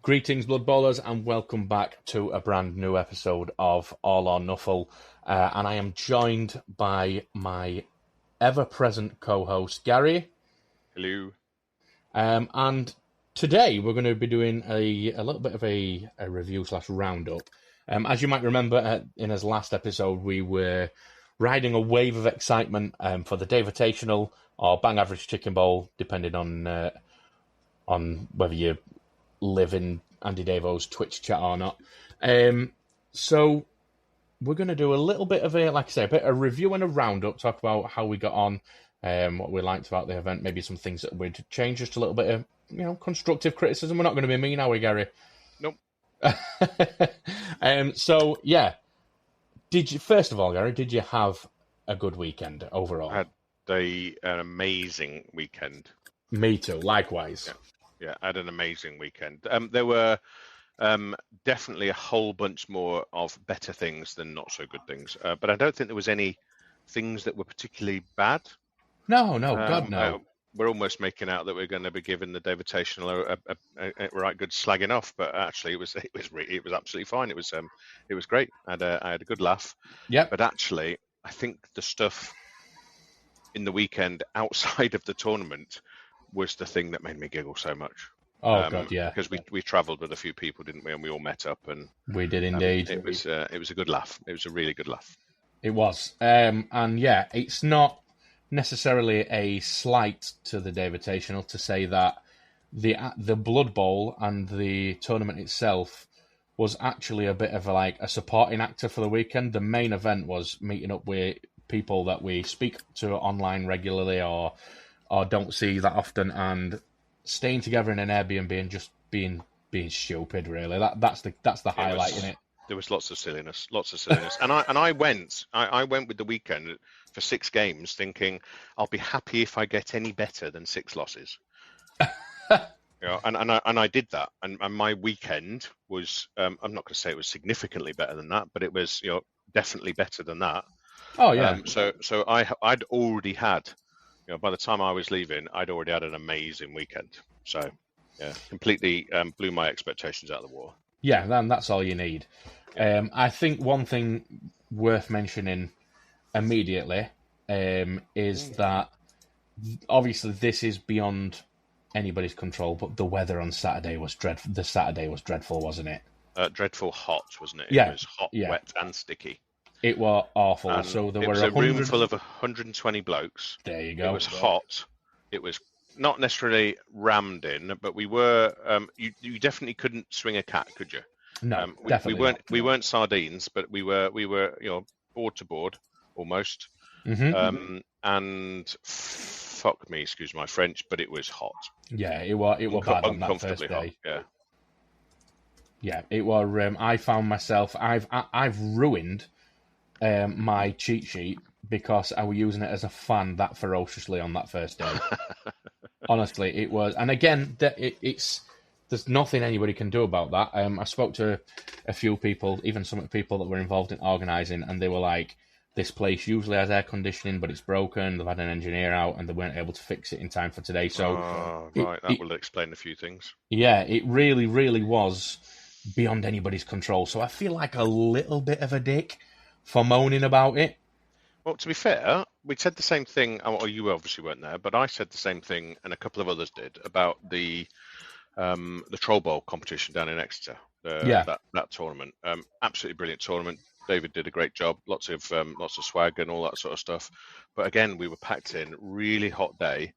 Greetings, Blood Bowlers, and welcome back to a brand new episode of All or Nuffle. And I am joined by my ever-present co-host, Gary. Hello. And today we're going to be doing a little bit of a review / roundup. As you might remember, in his last episode, we were riding a wave of excitement for the davotational or bang average chicken bowl, depending on whether you live in Andy Davo's Twitch chat or not. So we're going to do a little bit of a bit of review and a roundup, talk about how we got on, what we liked about the event, maybe some things that we'd change, just a little bit of, constructive criticism. We're not going to be mean, are we, Gary? Nope. So, yeah. First of all, Gary, did you have a good weekend overall? I had an amazing weekend. Me too, likewise. Yeah, I had an amazing weekend. There were definitely a whole bunch more of better things than not so good things. But I don't think there was any things that were particularly bad. No, God, no. We're almost making out that we're going to be giving the davotational a right good slagging off, but actually it was absolutely fine. It was great. I had a good laugh. Yeah. But actually, I think the stuff in the weekend outside of the tournament was the thing that made me giggle so much. Oh God, yeah. Because we travelled with a few people, didn't we? And we all met up, and we did indeed. It was a good laugh. It was a really good laugh. It was, and yeah, it's not necessarily a slight to the davotational to say that the Blood Bowl and the tournament itself was actually a bit of a supporting actor for the weekend. The main event was meeting up with people that we speak to online regularly or don't see that often, and staying together in an Airbnb and just being stupid. Really, that's the highlight in it. There was lots of silliness, and I went with the weekend for 6 games, thinking I'll be happy if I get any better than 6 losses. And I did that, and my weekend was I'm not going to say it was significantly better than that, but it was definitely better than that. Oh yeah. So I'd already had. By the time I was leaving, I'd already had an amazing weekend. So, yeah, completely blew my expectations out of the water. Yeah, then that's all you need. I think one thing worth mentioning immediately is that obviously this is beyond anybody's control, but the weather on Saturday was dreadful. The Saturday was dreadful, wasn't it? Dreadful hot, wasn't it? Yeah. It was hot, wet, and sticky. It was awful. And so there it were was a room full of 120 blokes. There you go. It was hot. It was not necessarily rammed in, but we were. You definitely couldn't swing a cat, could you? No, definitely. We weren't sardines, but we were board to board almost. Mm-hmm. And fuck me, excuse my French, but it was hot. Yeah, it was bad on that first day. Hot, yeah, it was. I found myself. I've ruined my cheat sheet because I was using it as a fan that ferociously on that first day. Honestly, it was. And again, there's nothing anybody can do about that. I spoke to a few people, even some of the people that were involved in organising, and they were like, this place usually has air conditioning, but it's broken. They've had an engineer out, and they weren't able to fix it in time for today. So, that will explain a few things. Yeah, it really, really was beyond anybody's control. So I feel like a little bit of a dick for moaning about it. Well, to be fair, we said the same thing. Well, you obviously weren't there, but I said the same thing, and a couple of others did, about the Troll Bowl competition down in Exeter. That tournament, absolutely brilliant tournament. David did a great job. Lots of swag and all that sort of stuff. But again, we were packed in, really hot day,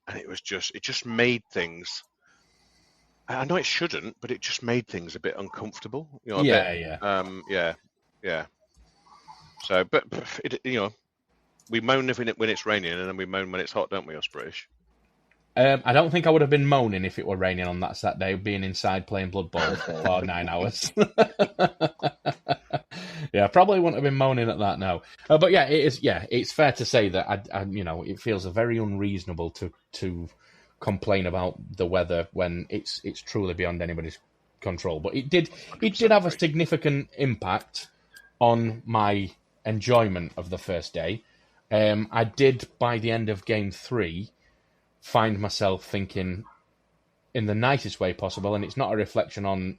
and it just made things. I know it shouldn't, but it just made things a bit uncomfortable. Yeah. So, but we moan when it's raining, and then we moan when it's hot, don't we, us British? I don't think I would have been moaning if it were raining on that Saturday, being inside playing Blood Bowl for 9 hours. Yeah, probably wouldn't have been moaning at that now. But yeah, it is. Yeah, it's fair to say that it feels very unreasonable to complain about the weather when it's truly beyond anybody's control. But it did have a significant impact on my enjoyment of the first day. I did, by the end of game 3, find myself thinking, in the nicest way possible, and it's not a reflection on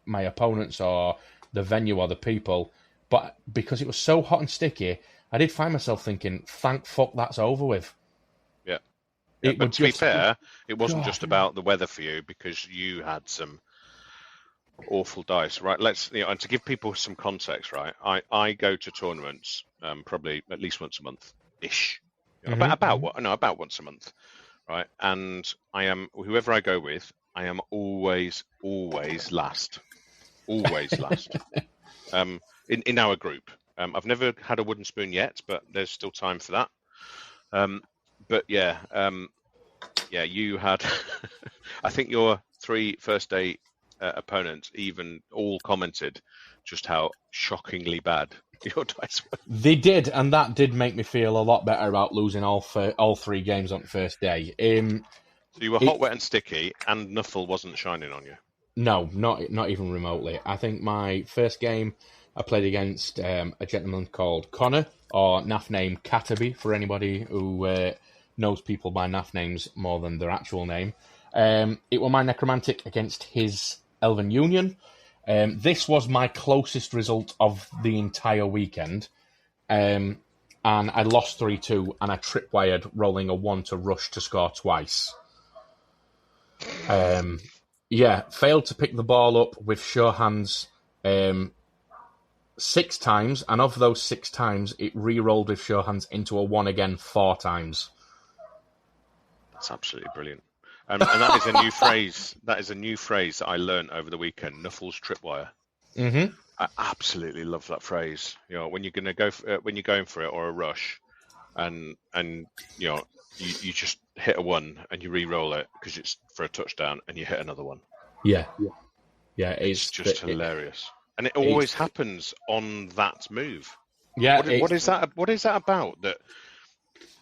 my opponents or the venue or the people, but because it was so hot and sticky, I did find myself thinking, thank fuck that's over with. Yeah. But to be fair, it wasn't just about the weather for you, because you had some awful dice, right? And to give people some context, right? I go to tournaments probably at least once a month ish, about once a month, right? And I am, whoever I go with, I am always last, in our group. I've never had a wooden spoon yet, but there's still time for that. But yeah, you had. I think your 3 first day opponents even all commented just how shockingly bad your dice were. They did, and that did make me feel a lot better about losing all 3 games on the first day. So you were hot, wet, and sticky, and Nuffle wasn't shining on you. No, not even remotely. I think my first game I played against a gentleman called Connor, or NAF name Cataby, for anybody who knows people by NAF names more than their actual name. It was my Necromantic against his Elven Union. This was my closest result of the entire weekend. And I lost 3-2, and I tripwired rolling a 1 to rush to score twice. Failed to pick the ball up with sure hands 6 times, and of those 6 times, it re-rolled with sure hands into a 1 again 4 times. That's absolutely brilliant. And that is a new phrase. That is a new phrase that I learned over the weekend. Nuffles tripwire. Mm-hmm. I absolutely love that phrase. When you're gonna go when you're going for it or a rush, and you just hit a 1 and you re-roll it because it's for a touchdown, and you hit another 1. Yeah. It's just hilarious, and it always happens on that move. Yeah. What is that? What is that about? That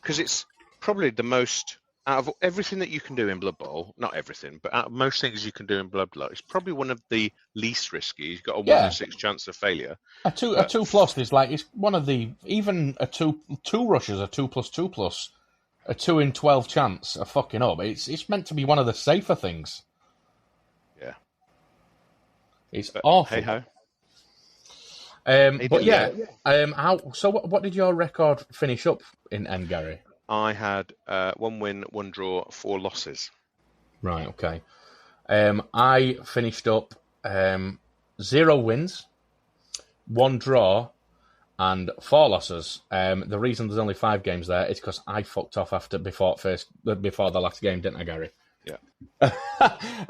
because it's probably the most. Out of everything that you can do in Blood Bowl, not everything, but out of most things you can do in Blood Bowl, it's probably one of the least risky. You've got a 1 in 6 chance of failure. A 2+ is like, it's one of the, even a two rushes, a 2+2+, a 2 in 12 chance of fucking up. It's meant to be one of the safer things. Yeah. It's awful. Hey ho. So what did your record finish up in end, Gary? I had 1 win, 1 draw, 4 losses. Right, okay. I finished up 0 wins, 1 draw, and 4 losses. The reason there's only 5 games there is because I fucked off before the last game, didn't I, Gary? Yeah.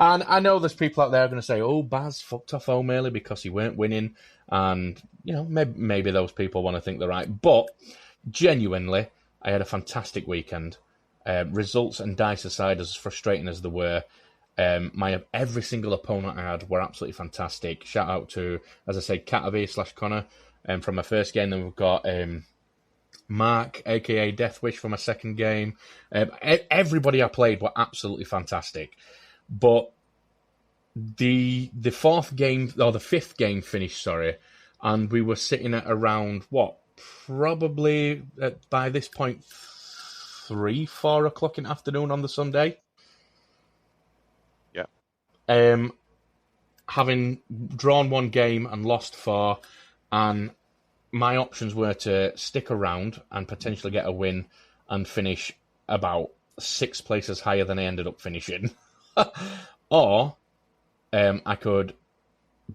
And I know there's people out there going to say, "Oh, Baz fucked off home early because he weren't winning," and maybe those people want to think they're right, but genuinely, I had a fantastic weekend. Results and dice aside, as frustrating as they were, every single opponent I had were absolutely fantastic. Shout out to, as I say, Cataby/Connor from my first game. Then we've got Mark, aka Deathwish, for my second game. Everybody I played were absolutely fantastic. But the 4th game, or the 5th game finished, and we were sitting at around, probably by this point 3-4 o'clock in the afternoon on the Sunday. Yeah. Having drawn 1 game and lost 4, and my options were to stick around and potentially get a win and finish about 6 places higher than I ended up finishing, or I could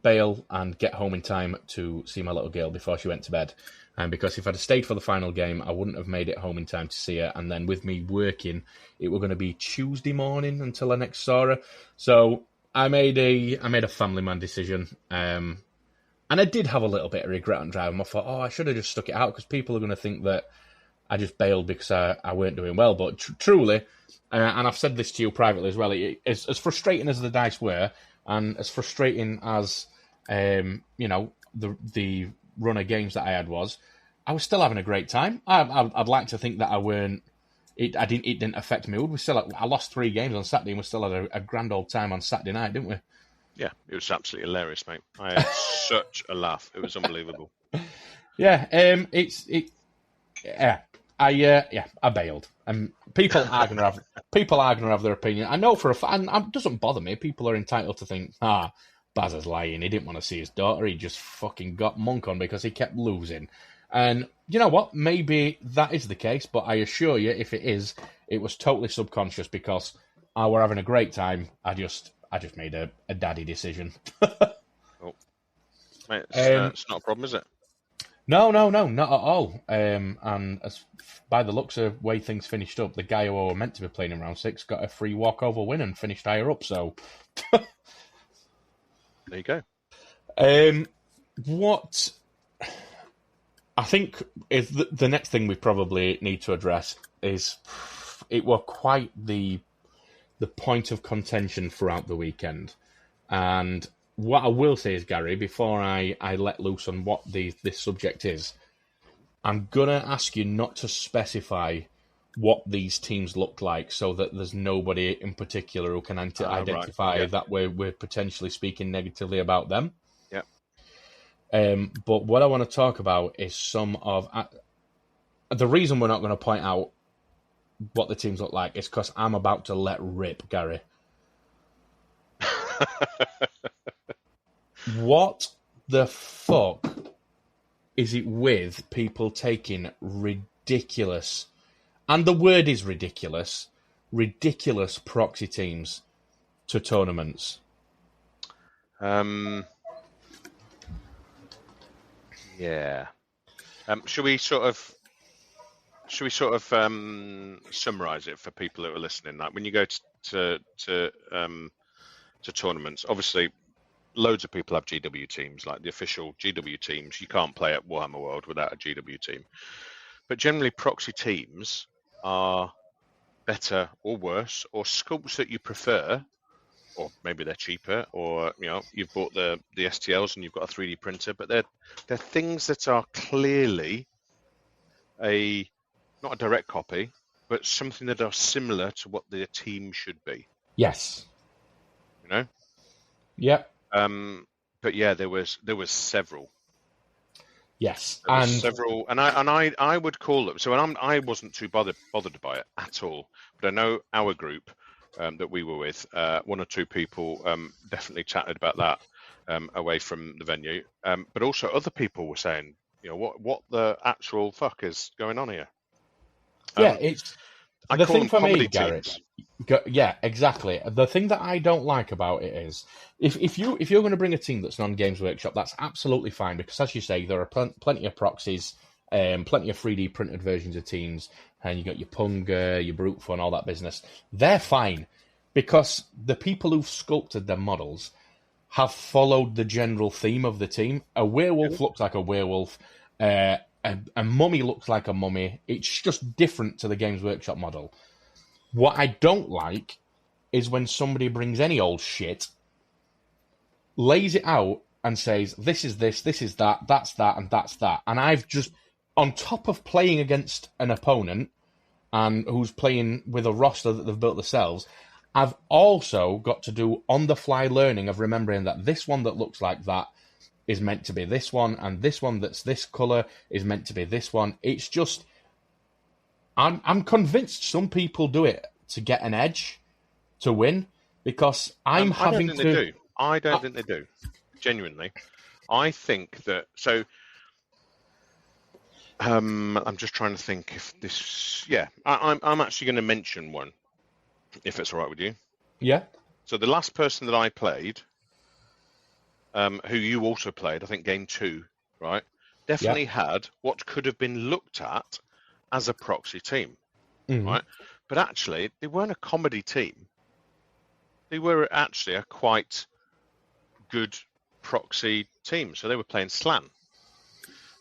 bail and get home in time to see my little girl before she went to bed. And because if I'd have stayed for the final game, I wouldn't have made it home in time to see her. And then with me working, it were going to be Tuesday morning until I next saw her. So I made a family man decision. And I did have a little bit of regret on driving. I thought, I should have just stuck it out, because people are going to think that I just bailed because I weren't doing well. But truly, and I've said this to you privately as well, as frustrating as the dice were, and as frustrating as the run of games that I had I was still having a great time. I'd like to think that I weren't. It didn't affect me. I lost 3 games on Saturday, and we still had a grand old time on Saturday night, didn't we? Yeah, it was absolutely hilarious, mate. I had such a laugh. It was unbelievable. Yeah, I bailed. And people are gonna have their opinion. I know for a fact, and it doesn't bother me. People are entitled to think, Baz is lying. He didn't want to see his daughter. He just fucking got monk on because he kept losing. And you know what? Maybe that is the case, but I assure you, if it is, it was totally subconscious because I were having a great time. I just made a daddy decision. Oh. Mate, it's not a problem, is it? No, not at all. And by the looks of the way things finished up, the guy who were meant to be playing in round 6 got a free walkover win and finished higher up. So there you go. What I think is the next thing we probably need to address is it were quite the point of contention throughout the weekend. And what I will say is, Gary, before I let loose on what this subject is, I'm going to ask you not to specify what these teams look like so that there's nobody in particular who can identify that we're potentially speaking negatively about them. Yeah. But what I want to talk about is some of... the reason we're not going to point out what the teams look like is because I'm about to let rip, Gary. What the fuck is it with people taking ridiculous, and the word is ridiculous proxy teams to tournaments? Yeah. Should we sort of summarize it for people who are listening? Like when you go to tournaments, obviously loads of people have GW teams, like the official GW teams. You can't play at Warhammer World without a GW team. But generally proxy teams are better or worse, or sculpts that you prefer, or maybe they're cheaper, or you've bought the STLs and you've got a 3D printer, but they're things that are clearly not a direct copy, but something that are similar to what the team should be. Yes. Yep. But yeah, there was several. Yes, and several, and I would call them. So, and I wasn't too bothered by it at all. But I know our group that we were with, one or two people definitely chatted about that away from the venue. But also other people were saying, what the actual fuck is going on here? Yeah, it's the thing for me, Gary. Yeah, exactly. The thing that I don't like about it is if you're going to bring a team that's non-Games Workshop, that's absolutely fine because, as you say, there are plenty of proxies, plenty of 3D printed versions of teams, and you got your Punga, your Brute Fun, all that business. They're fine because the people who've sculpted their models have followed the general theme of the team. A werewolf looks like a werewolf. A mummy looks like a mummy. It's just different to the Games Workshop model. What I don't like is when somebody brings any old shit, lays it out, and says, this is this is that, and that's that. And I've just, on top of playing against an opponent and who's playing with a roster that they've built themselves, I've also got to do on-the-fly learning of remembering that this one that looks like that is meant to be this one, and this one that's this colour is meant to be this one. It's just... I'm convinced some people do it to get an edge, to win, because I don't think they do. I don't think they do. Genuinely. I think that... So, I'm just trying to think if this... Yeah, I'm actually going to mention one, if it's all right with you. Yeah. So the last person that I played, who you also played, I think game 2, right? Definitely had what could have been looked at as a proxy team, right? But actually, they weren't a comedy team. They were actually a quite good proxy team. So they were playing Slan.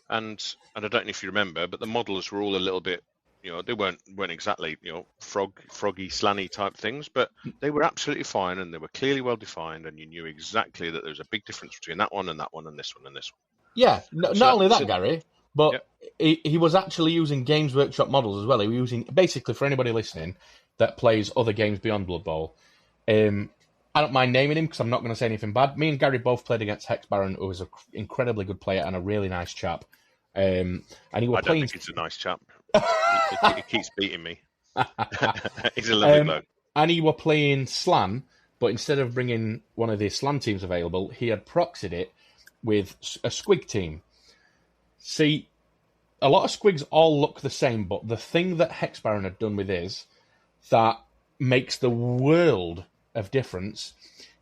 And I don't know if you remember, but the models were all a little bit, they weren't exactly, froggy, slanny type things, but they were absolutely fine and they were clearly well defined, and you knew exactly that there was a big difference between that one and that one and this one and this one. Yeah, not only that, Gary, but he was actually using Games Workshop models as well. He was using, basically, for anybody listening that plays other games beyond Blood Bowl, I don't mind naming him because I'm not going to say anything bad. Me and Gary both played against Hex Baron, who was an incredibly good player and a really nice chap. And he was I don't think he's a nice chap. He keeps beating me. He's a lovely bloke. And he were playing Slan, but instead of bringing one of the Slan teams available, he had proxied it with a Squig team. See, a lot of Squigs all look the same, but the thing that Hex Baron had done with his that makes the world of difference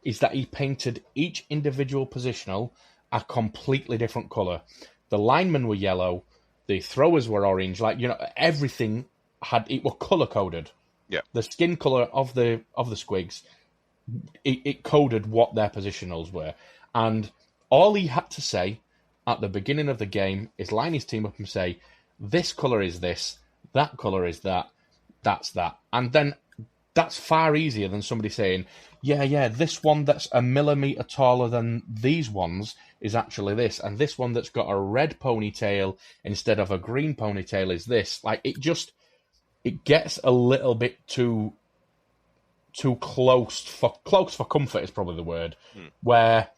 is that he painted each individual positional a completely different colour. The linemen were yellow, the throwers were orange, everything it were colour coded. Yeah. The skin colour of the Squigs, it coded what their positionals were. And all he had to say at the beginning of the game is line his team up and say, this colour is this, that colour is that, that's that. And then that's far easier than somebody saying, yeah, this one that's a millimetre taller than these ones is actually this, and this one that's got a red ponytail instead of a green ponytail is this. Like, it gets a little bit too close for comfort is probably the word, where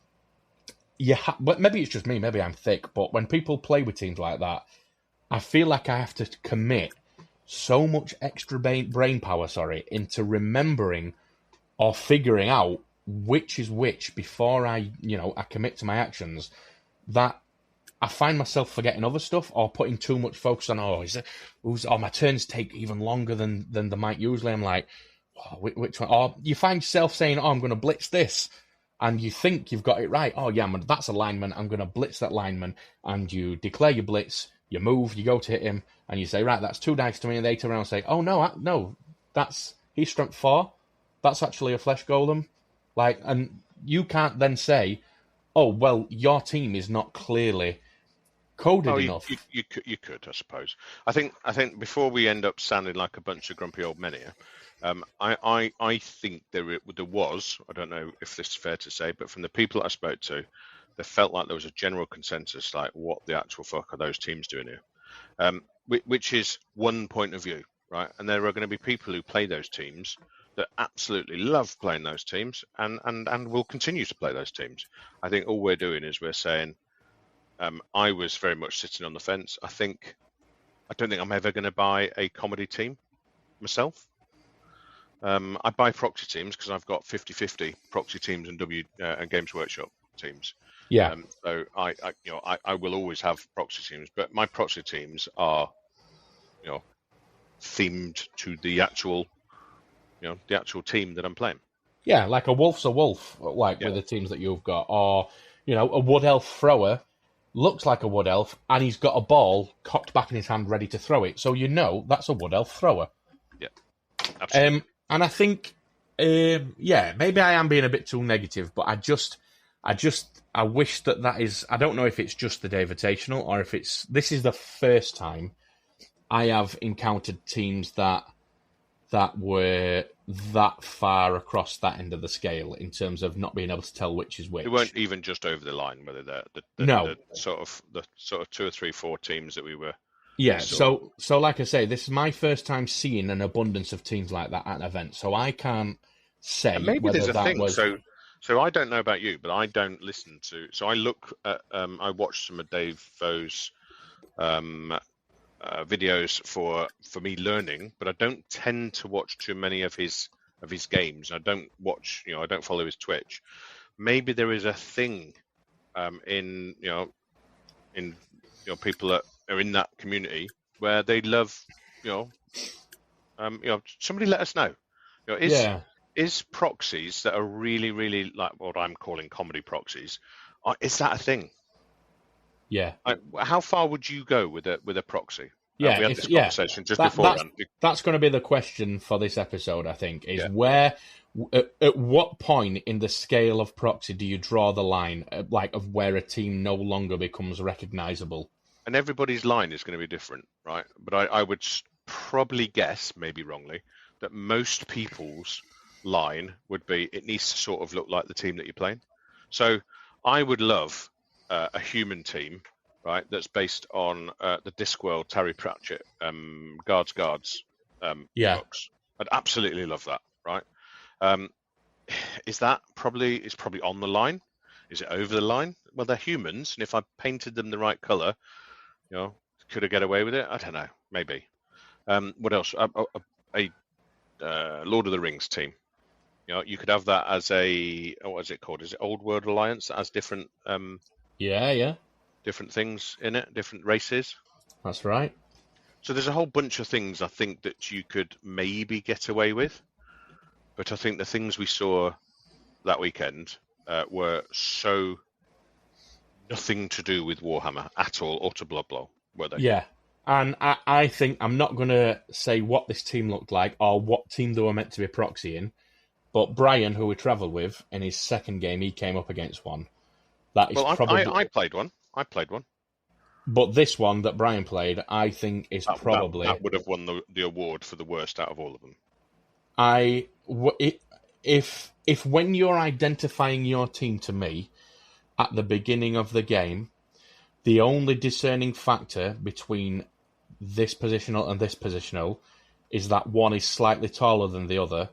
but maybe it's just me, maybe I'm thick, but when people play with teams like that, I feel like I have to commit so much extra brain power, into remembering or figuring out which is which before I commit to my actions, that I find myself forgetting other stuff or putting too much focus on, my turns take even longer than they might usually. I'm like, which one? Or you find yourself saying, I'm going to blitz this, and you think you've got it right. Oh, yeah, that's a lineman. I'm going to blitz that lineman. And you declare your blitz, you move, you go to hit him, and you say, right, that's 2 dice to me. And they turn around and say, oh, no, he's strength 4. That's actually a flesh golem. And you can't then say, oh, well, your team is not clearly coded enough. You could, I suppose. I think before we end up sounding like a bunch of grumpy old men here, I think there was, I don't know if this is fair to say, but from the people I spoke to, they felt like there was a general consensus, like, what the actual fuck are those teams doing here? Which is one point of view, right? And there are going to be people who play those teams that absolutely love playing those teams and will continue to play those teams. I think all we're doing is we're saying, I was very much sitting on the fence. I don't think I'm ever going to buy a comedy team myself. I buy proxy teams because I've got 50-50 proxy teams and Games Workshop teams. Yeah. So I will always have proxy teams, but my proxy teams are, themed to the actual team that I'm playing. Yeah, like a wolf's a wolf, with the teams that you've got, or a wood elf thrower looks like a wood elf, and he's got a ball cocked back in his hand ready to throw it. So that's a wood elf thrower. Yeah, absolutely. And I think, maybe I am being a bit too negative, but I wish that is. I don't know if it's just the davotational or if this is the first time I have encountered teams that were that far across that end of the scale in terms of not being able to tell which is which. They weren't even just over the line, whether no. the sort of 2 or 3, 4 teams that we were. Yeah, so like I say, this is my first time seeing an abundance of teams like that at an event, so I can't say and maybe whether there's a that thing. was. So I don't know about you, but I don't listen to. So I look at. I watched some of Dave Foe's videos for me learning, but I don't tend to watch too many of his games. I don't watch. I don't follow his Twitch. Maybe there is a thing in people that are in that community where they love, somebody let us know. Is proxies that are really, really like what I'm calling comedy proxies? Is that a thing? Yeah. How far would you go with a proxy? Yeah, we had this conversation just before. That's going to be the question for this episode, I think, is where, at what point in the scale of proxy do you draw the line, of where a team no longer becomes recognizable? And everybody's line is going to be different, right? But I would probably guess, maybe wrongly, that most people's line would be, it needs to sort of look like the team that you're playing. So I would love a human team, right, that's based on the Discworld Terry Pratchett Guards books. I'd absolutely love that, right? Is probably on the line? Is it over the line? Well, they're humans, and if I painted them the right color, could I get away with it? I don't know, maybe. What else? A Lord of the Rings team. You could have that as what is it called? Is it Old World Alliance that has different different things in it, different races? That's right. So there's a whole bunch of things I think that you could maybe get away with, but I think the things we saw that weekend were so nothing to do with Warhammer at all, or to Blood Bowl, were they? Yeah. And I think I'm not going to say what this team looked like or what team they were meant to be proxying, but Brian, who we travelled with, in his second game, he came up against one. That is probably... I played one. I played one. But this one that Brian played, I think is probably... That would have won the award for the worst out of all of them. If when you're identifying your team to me at the beginning of the game, the only discerning factor between this positional and this positional is that one is slightly taller than the other,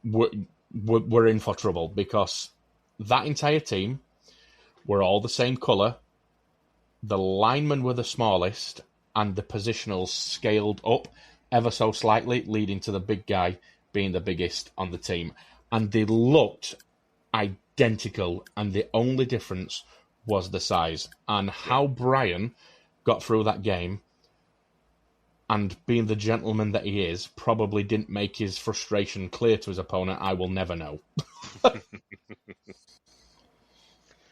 we're in for trouble, because that entire team were all the same colour, the linemen were the smallest, and the positionals scaled up ever so slightly, leading to the big guy being the biggest on the team. And they looked identical, and the only difference was the size. And how Brian got through that game, and being the gentleman that he is, probably didn't make his frustration clear to his opponent, I will never know.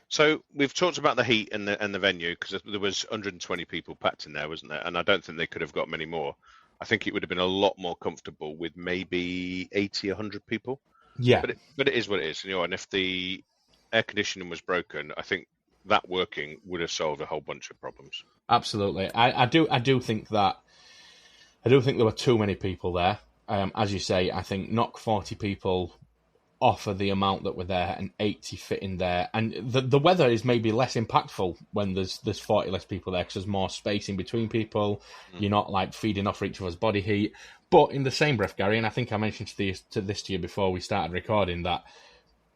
So we've talked about the heat and the venue, because there was 120 people packed in there, wasn't there? And I don't think they could have got many more. I think it would have been a lot more comfortable with maybe 80, 100 people. Yeah. But it is what it is. And if the air conditioning was broken, I think that working would have solved a whole bunch of problems. Absolutely. I do think there were too many people there. As you say, I think knock 40 people off of the amount that were there and 80 fit in there. And the weather is maybe less impactful when there's 40 less people there, because there's more space in between people. You're not like feeding off each other's body heat. But in the same breath, Gary, and I think I mentioned this to you before we started recording, that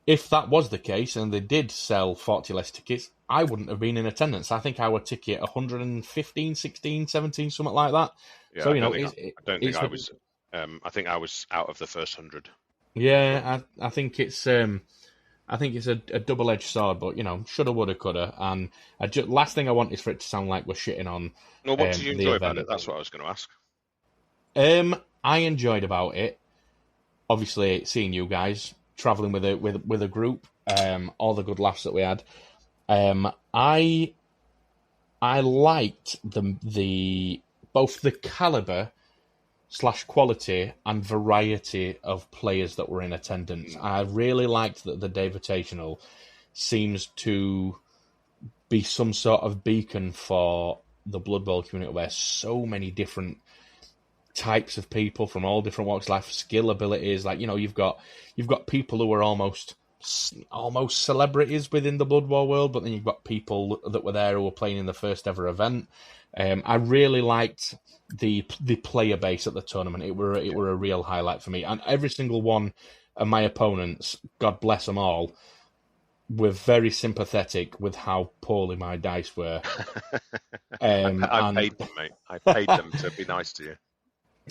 if that was the case and they did sell 40 less tickets, I wouldn't have been in attendance. I think our ticket 115, 16, 17, something like that. Yeah, so, I think I was out of the first 100. Yeah, I think it's a double-edged sword, but shoulda, woulda, coulda. And last thing I want is for it to sound like we're shitting on. Well, what did you enjoy about it? That's what I was going to ask. I enjoyed about it, obviously, seeing you guys traveling with a group. All the good laughs that we had. I liked the both the caliber / quality and variety of players that were in attendance. I really liked that the davotational seems to be some sort of beacon for the Blood Bowl community, where so many different types of people from all different walks of life, skill, abilities. Like, you've got people who are almost celebrities within the Blood Bowl world, but then you've got people that were there who were playing in the first ever event. I really liked the player base at the tournament. It were a real highlight for me, and every single one of my opponents, God bless them all, were very sympathetic with how poorly my dice were. I paid them, mate. I paid them to be nice to you,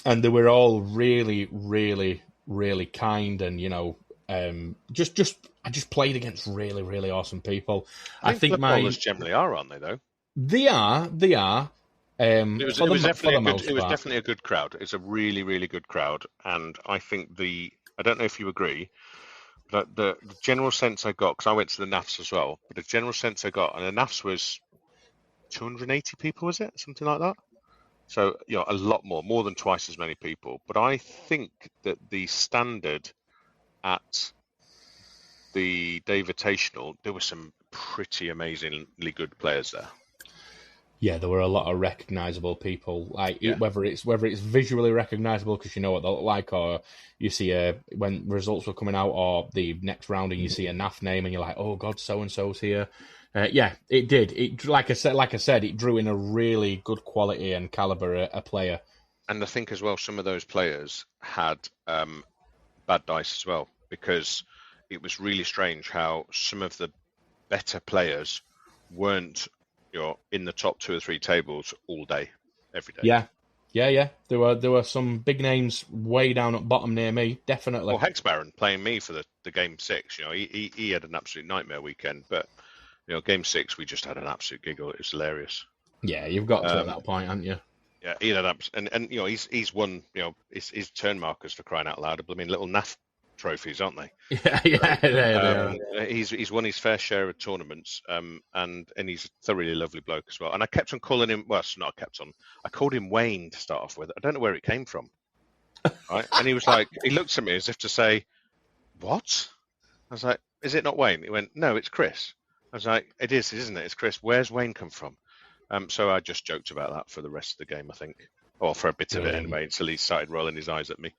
and they were all really, really, really kind, and I just played against really, really awesome people. I think Blood Bowlers generally are, aren't they? Though they are. It was definitely a good crowd. It's a really, really good crowd, and I think I don't know if you agree, but the general sense I got, because I went to the NAFs as well, but the general sense I got, and the NAFs was 280 people, was it? Something like that. So, a lot more than twice as many people. But I think that the standard at the Davotational, there were some pretty amazingly good players there. Yeah, there were a lot of recognisable people. Whether it's visually recognisable because you know what they look like, or you see when results were coming out, or the next rounding you see a NAF name and you're like, oh god, so and so's here. It did. It like I said, it drew in a really good quality and caliber a player. And I think as well, some of those players had bad dice as well, because it was really strange how some of the better players weren't in the top 2 or 3 tables all day, every day. Yeah. Yeah. There were some big names way down at bottom near me, definitely. Well, Hex Baron playing me for the game 6. He had an absolute nightmare weekend, but game 6 we just had an absolute giggle. It was hilarious. Yeah, you've got to at that point, haven't you? Yeah, he had and he's won his turn markers, for crying out loud. I mean, little naff trophies, aren't they? Yeah. He's won his fair share of tournaments, and he's a thoroughly lovely bloke as well. And I kept on calling him. Well, it's not I called him Wayne to start off with. I don't know where it came from. Right, and he was like, he looked at me as if to say, "What?" I was like, "Is it not Wayne?" He went, "No, it's Chris." I was like, "It is, isn't it? It's Chris. Where's Wayne come from?" So I just joked about that for the rest of the game, I think, or for a bit of it anyway, until he started rolling his eyes at me.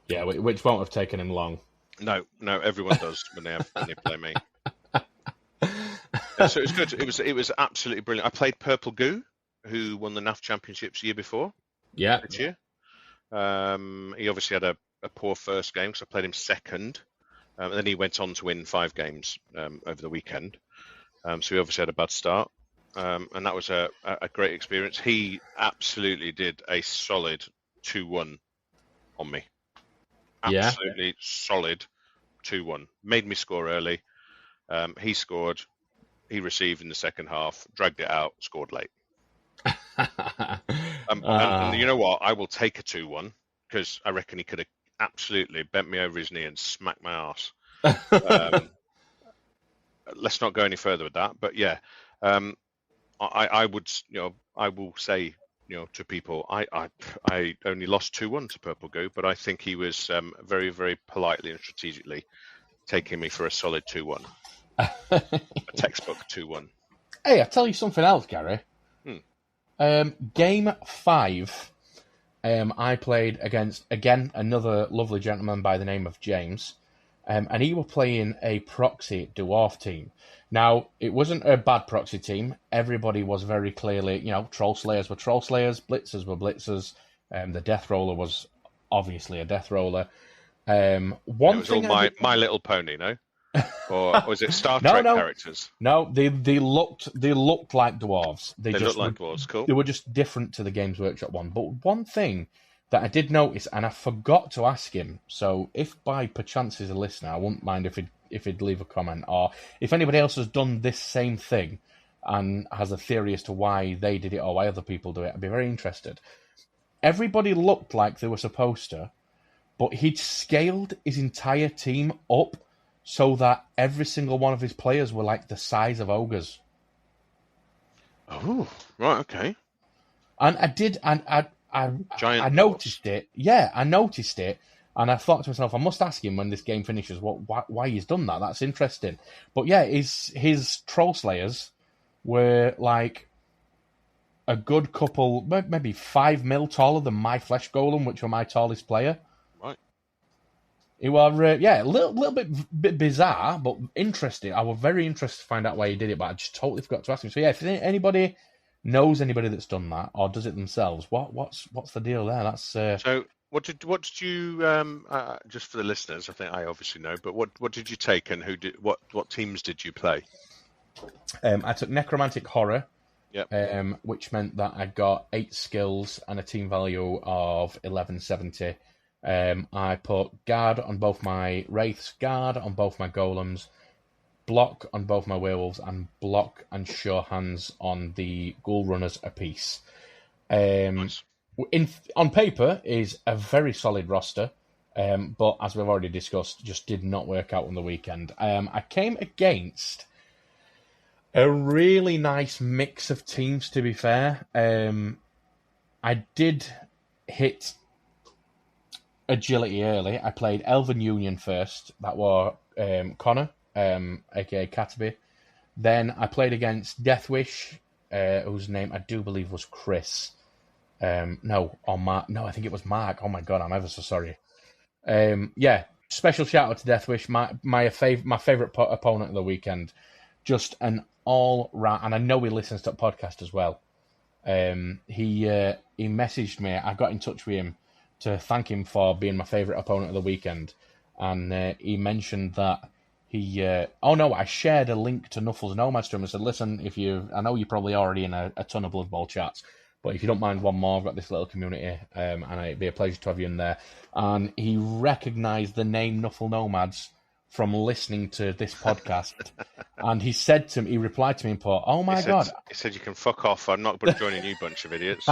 Yeah, which won't have taken him long. No, everyone does when they play me. So it was good. It was absolutely brilliant. I played Purple Goo, who won the NAF Championships the year before. Yeah, this year. He obviously had a poor first game because I played him second, and then he went on to win 5 games over the weekend. So he obviously had a bad start. And that was a great experience. He absolutely did a solid 2-1 on me. Absolutely solid 2-1. Made me score early. He scored. He received in the second half, dragged it out, scored late. And you know what? I will take a 2-1 because I reckon he could have absolutely bent me over his knee and smacked my arse. Let's not go any further with that. But yeah. I would, I will say, to people, I only lost 2-1 to Purple Goo, but I think he was very, very politely and strategically taking me for a solid 2-1, a textbook 2-1. Hey, I'll tell you something else, Gary. Game 5, I played against, again, another lovely gentleman by the name of James, and he was playing a proxy dwarf team. Now, it wasn't a bad proxy team. Everybody was very clearly, Troll Slayers were Troll Slayers, Blitzers were Blitzers, the Death Roller was obviously a Death Roller. It was all My Little Pony, no? Or was it Star Trek characters? No, they looked like dwarves. They looked like dwarves, cool. They were just different to the Games Workshop one. But one thing that I did notice, and I forgot to ask him, so if by perchance he's a listener, I wouldn't mind if he'd leave a comment, or if anybody else has done this same thing and has a theory as to why they did it or why other people do it, I'd be very interested. Everybody looked like they were supposed to, but he'd scaled his entire team up so that every single one of his players were like the size of ogres. Oh, right, okay. And I noticed it. Yeah, I noticed it. And I thought to myself, I must ask him when this game finishes why he's done that. That's interesting. But yeah, his Troll Slayers were like a good couple, maybe 5 mil taller than my Flesh Golem, which were my tallest player. Right. It was, a little bit bizarre, but interesting. I was very interested to find out why he did it, but I just totally forgot to ask him. So yeah, if anybody knows anybody that's done that or does it themselves, what's the deal there? That's So what did you just for the listeners? I think I obviously know, but what did you take and what teams did you play? I took Necromantic Horror, which meant that I got 8 skills and a team value of 1170. I put Guard on both my Wraiths, Guard on both my Golems, Block on both my Werewolves, and Block and Sure Hands on the Ghoul Runners apiece. Nice. On paper is a very solid roster, but as we've already discussed, just did not work out on the weekend. I came against a really nice mix of teams, to be fair. I did hit agility early. I played Elven Union first. That was Connor, aka Cataby. Then I played against Deathwish, whose name I do believe was Chris. No, I think it was Mark. Oh my god, I'm ever so sorry. Special shout out to Deathwish, my favourite opponent of the weekend. Just an all round, and I know he listens to the podcast as well. He messaged me. I got in touch with him to thank him for being my favourite opponent of the weekend, and he mentioned that I shared a link to Nuffles Nomads to him and said, listen, I know you're probably already in a ton of Blood Bowl chats, But if you don't mind one more, I've got this little community, and it'd be a pleasure to have you in there. And he recognised the name Nuffle Nomads from listening to this podcast. And he replied to me and put, "Oh my God." He said, "You can fuck off. I'm not joining you bunch of idiots."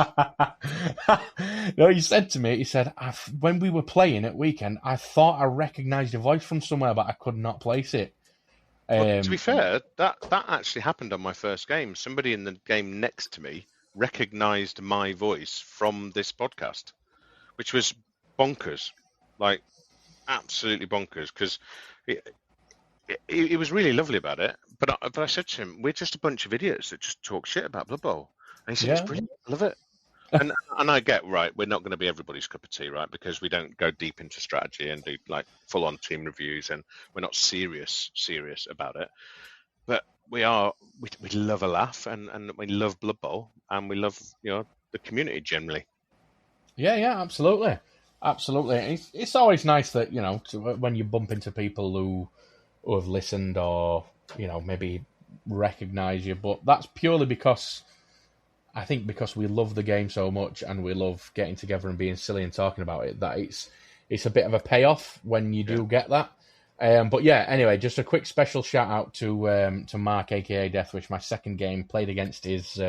No, he said to me, when we were playing at weekend, I thought I recognised your voice from somewhere, but I could not place it. Well, to be fair, that actually happened on my first game. Somebody in the game next to me recognised my voice from this podcast, which was bonkers, like absolutely bonkers, because it was really lovely about it. But I said to him, "We're just a bunch of idiots that just talk shit about Blood Bowl," and he said, "It's brilliant, I love it." And I get, right, we're not going to be everybody's cup of tea, right? Because we don't go deep into strategy and do like full on team reviews, and we're not serious about it. But we love a laugh, and we love Blood Bowl, and we love the community generally. Yeah, absolutely. It's always nice that when you bump into people who have listened or maybe recognise you, but that's purely because we love the game so much and we love getting together and being silly and talking about it, that it's a bit of a payoff when you do get that. But yeah, anyway, just a quick special shout out to Mark, aka Deathwish. My second game played against his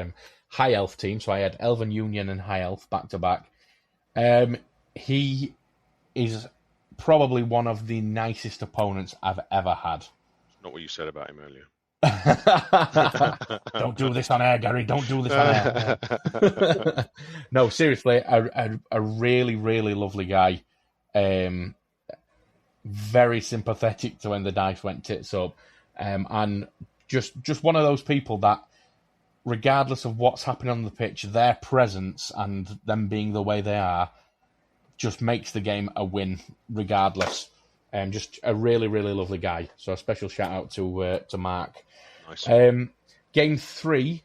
High Elf team, so I had Elven Union and High Elf back to back. He is probably one of the nicest opponents I've ever had. Not what you said about him earlier. Don't do this on air, Gary. Don't do this on air. No, seriously, a really, really lovely guy. Very sympathetic to when the dice went tits up. And just one of those people that, regardless of what's happening on the pitch, their presence and them being the way they are just makes the game a win regardless. Just a really, really lovely guy. So a special shout out to Mark. Nice. Game 3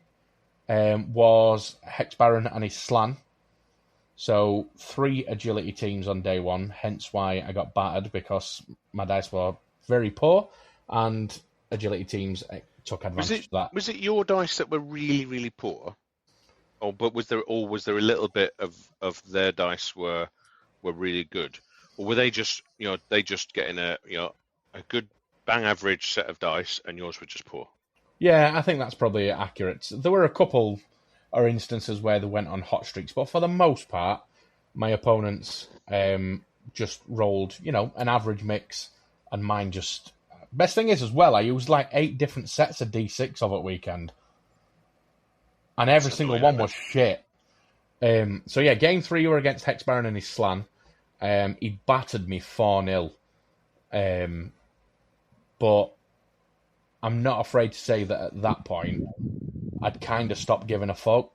was Hex Baron and his Slan. So 3 agility teams on day 1, hence why I got battered, because my dice were very poor and agility teams took advantage of that. Was it your dice that were really, really poor? Or was there a little bit of their dice were really good? Or were they just getting a good bang average set of dice and yours were just poor? Yeah, I think that's probably accurate. There were a couple or instances where they went on hot streaks, but for the most part, my opponents just rolled, an average mix, and mine just... Best thing is, as well, I used like 8 different sets of D6 over the weekend, and every single one was shit. So yeah, game 3 were against Hex Baron and his Slan. He battered me 4-0. But I'm not afraid to say that at that point, I'd kind of stopped giving a fuck.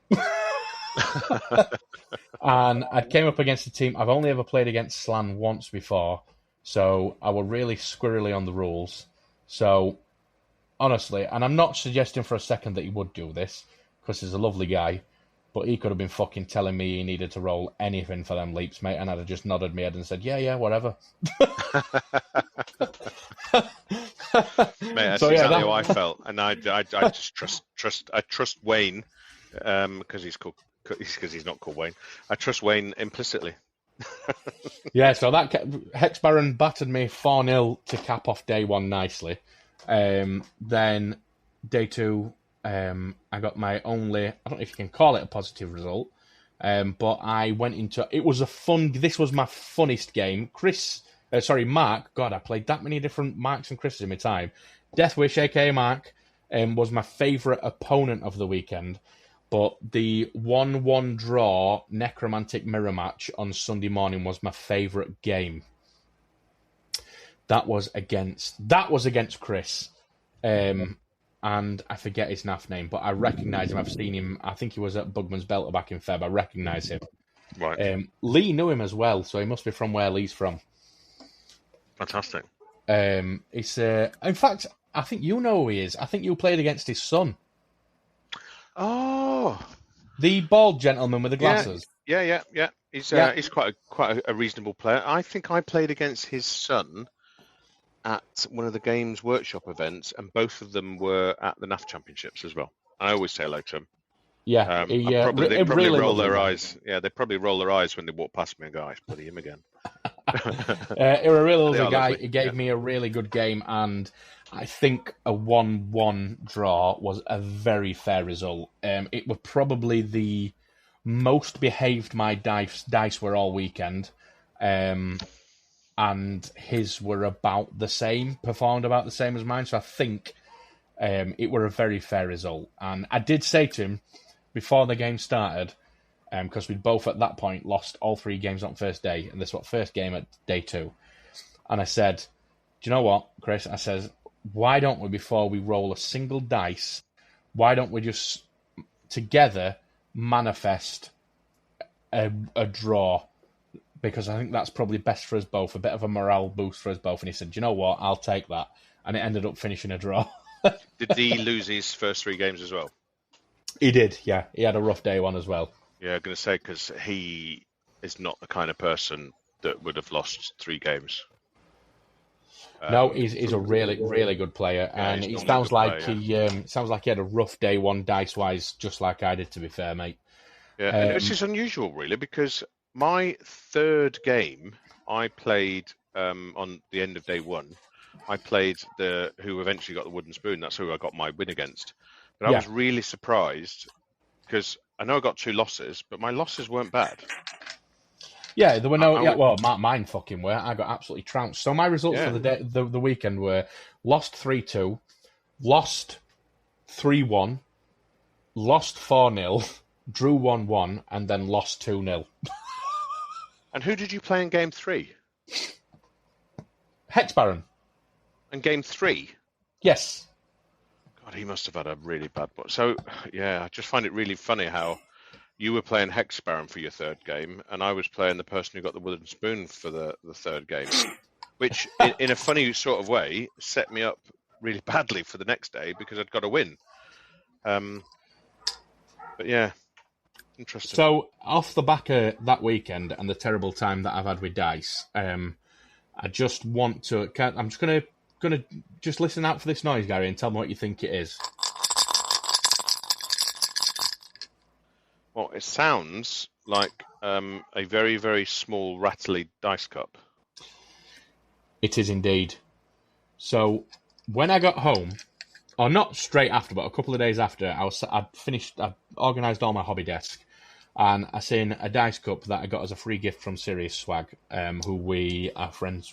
And I came up against a team. I've only ever played against Slan once before, so I were really squirrely on the rules. So, honestly, and I'm not suggesting for a second that he would do this, because he's a lovely guy, but he could have been fucking telling me he needed to roll anything for them leaps, mate, and I'd have just nodded my head and said, yeah, whatever. Mate, that's exactly how I felt, and I just trust Wayne, because he's not called Wayne. I trust Wayne implicitly. Yeah, so that Hex Baron battered me 4-0 to cap off day 1 nicely. Then day 2, I got my only, I don't know if you can call it a positive result, but I went into, this was my funnest game. Mark, God, I played that many different Marks and Chris's in my time. Deathwish, aka Mark, was my favourite opponent of the weekend, but the 1-1 draw Necromantic Mirror match on Sunday morning was my favourite game. That was against Chris. And I forget his naff name, but I recognise him. I've seen him. I think he was at Bugman's Belter back in Feb. I recognise him. Right. Lee knew him as well, so he must be from where Lee's from. Fantastic. It's in fact, I think you know who he is. I think you played against his son. Oh, the bald gentleman with the glasses. Yeah. He's quite a reasonable player. I think I played against his son at one of the Games Workshop events, and both of them were at the NAF Championships as well. I always say hello to him. Yeah, They probably really roll lovely their guy. eyes. Yeah, they probably roll their eyes when they walk past me and go, "Oh, it's bloody him again." He was a really They lovely are guy. lovely. He gave me a really good game, and I think a 1-1 draw was a very fair result. It was probably the most behaved my dice were all weekend, and his were about the same, performed about the same as mine. So I think it were a very fair result. And I did say to him before the game started, because we'd both at that point lost all 3 games on the first day, and this was first game at day 2. And I said, do you know what, Chris? I says, why don't we, before we roll a single dice, why don't we just together manifest a draw? Because I think that's probably best for us both, a bit of a morale boost for us both. And he said, do you know what, I'll take that. And it ended up finishing a draw. Did he lose his first 3 games as well? He did, yeah. He had a rough day one as well. Yeah, I'm going to say, because he is not the kind of person that would have lost 3 games. No, he's a really, really good player, and it sounds like he had a rough day one dice wise, just like I did. To be fair, mate. Yeah, and which is unusual, really, because my 3rd game I played on the end of day 1. I played who eventually got the wooden spoon. That's who I got my win against. But I was really surprised because I know I got 2 losses, but my losses weren't bad. Yeah, there were no. Mine fucking were. I got absolutely trounced. So my results for the day, the weekend were lost 3-2, lost 3-1, lost 4-0, drew 1-1, and then lost 2-0. And who did you play in game 3? Hex Baron. In game 3? Yes. God, he must have had a really bad one. So, yeah, I just find it really funny how you were playing Hex Baron for your 3rd game, and I was playing the person who got the wooden spoon for the 3rd game, which, in a funny sort of way, set me up really badly for the next day because I'd got to win. But yeah, interesting. So, off the back of that weekend and the terrible time that I've had with dice, I just want to. I'm just gonna just listen out for this noise, Gary, and tell me what you think it is. Well, it sounds like a very, very small, rattly dice cup. It is indeed. So, when I got home, or not straight after, but a couple of days after, I'd organised all my hobby desk, and I seen a dice cup that I got as a free gift from Sirius Swag, who we are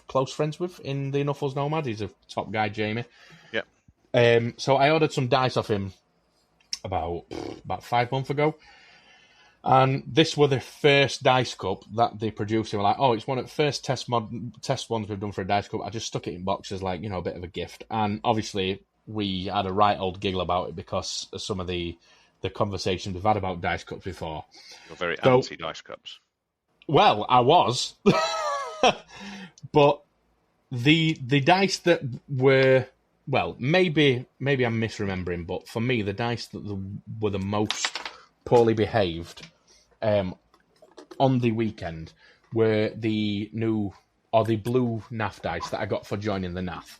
close friends with in the Nuffles Nomads. He's a top guy, Jamie. Yeah. So I ordered some dice off him about 5 months ago. And this were the first dice cup that they produced. They were like, oh, it's one of the first test ones we've done for a dice cup. I just stuck it in boxes, like, a bit of a gift. And obviously, we had a right old giggle about it because of some of the conversations we've had about dice cups before. You're very anti-dice cups. Well, I was. But the dice that were, well, maybe I'm misremembering, but for me, the dice that were the most poorly behaved on the weekend were the blue NAF dice that I got for joining the NAF.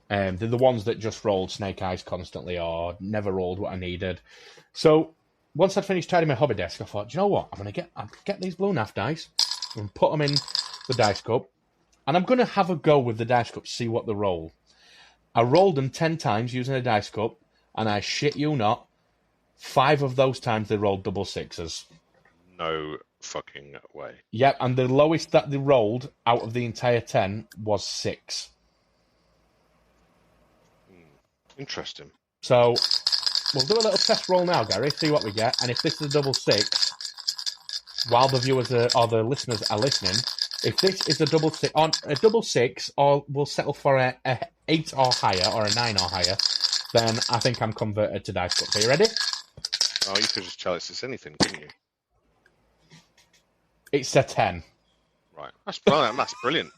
They're the ones that just rolled snake eyes constantly or never rolled what I needed. So once I'd finished tidying my hobby desk, I thought, do you know what? I'm going to get these blue NAF dice and put them in the dice cup, and I'm going to have a go with the dice cup to see what they roll. I rolled them 10 times using a dice cup, and I shit you not, 5 of those times they rolled double 6s. No fucking way. Yep, and the lowest that they rolled out of the entire 10 was 6. Interesting. So we'll do a little test roll now, Gary, see what we get. And if this is a double 6, while the viewers or the listeners are listening, if this is a double 6, or we'll settle for a 8 or higher, or a 9 or higher, then I think I'm converted to dice cup. Are you ready? Oh, you could just tell us anything, couldn't you? It's a 10. Right. That's brilliant. That's brilliant.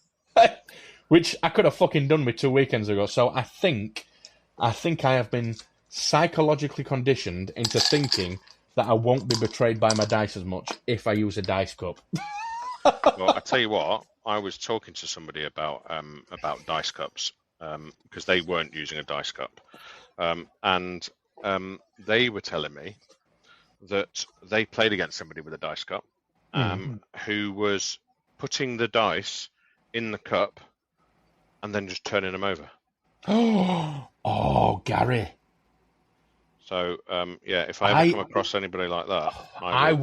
Which I could have fucking done with 2 weekends ago. So I think I have been psychologically conditioned into thinking that I won't be betrayed by my dice as much if I use a dice cup. Well, I tell you what, I was talking to somebody about dice cups because they weren't using a dice cup, and they were telling me that they played against somebody with a dice cup, who was putting the dice in the cup and then just turning them over. Oh, Gary. So, if I ever come across anybody like that, I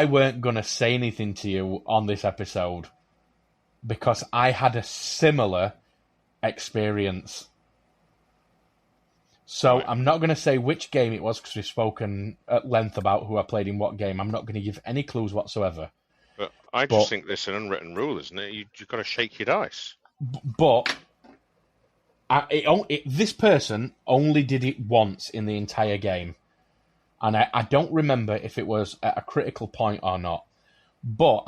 weren't going to say anything to you on this episode because I had a similar experience. So right. I'm not going to say which game it was because we've spoken at length about who I played in what game. I'm not going to give any clues whatsoever. But I just think this is an unwritten rule, isn't it? You've got to shake your dice. But this person only did it once in the entire game. And I don't remember if it was at a critical point or not. But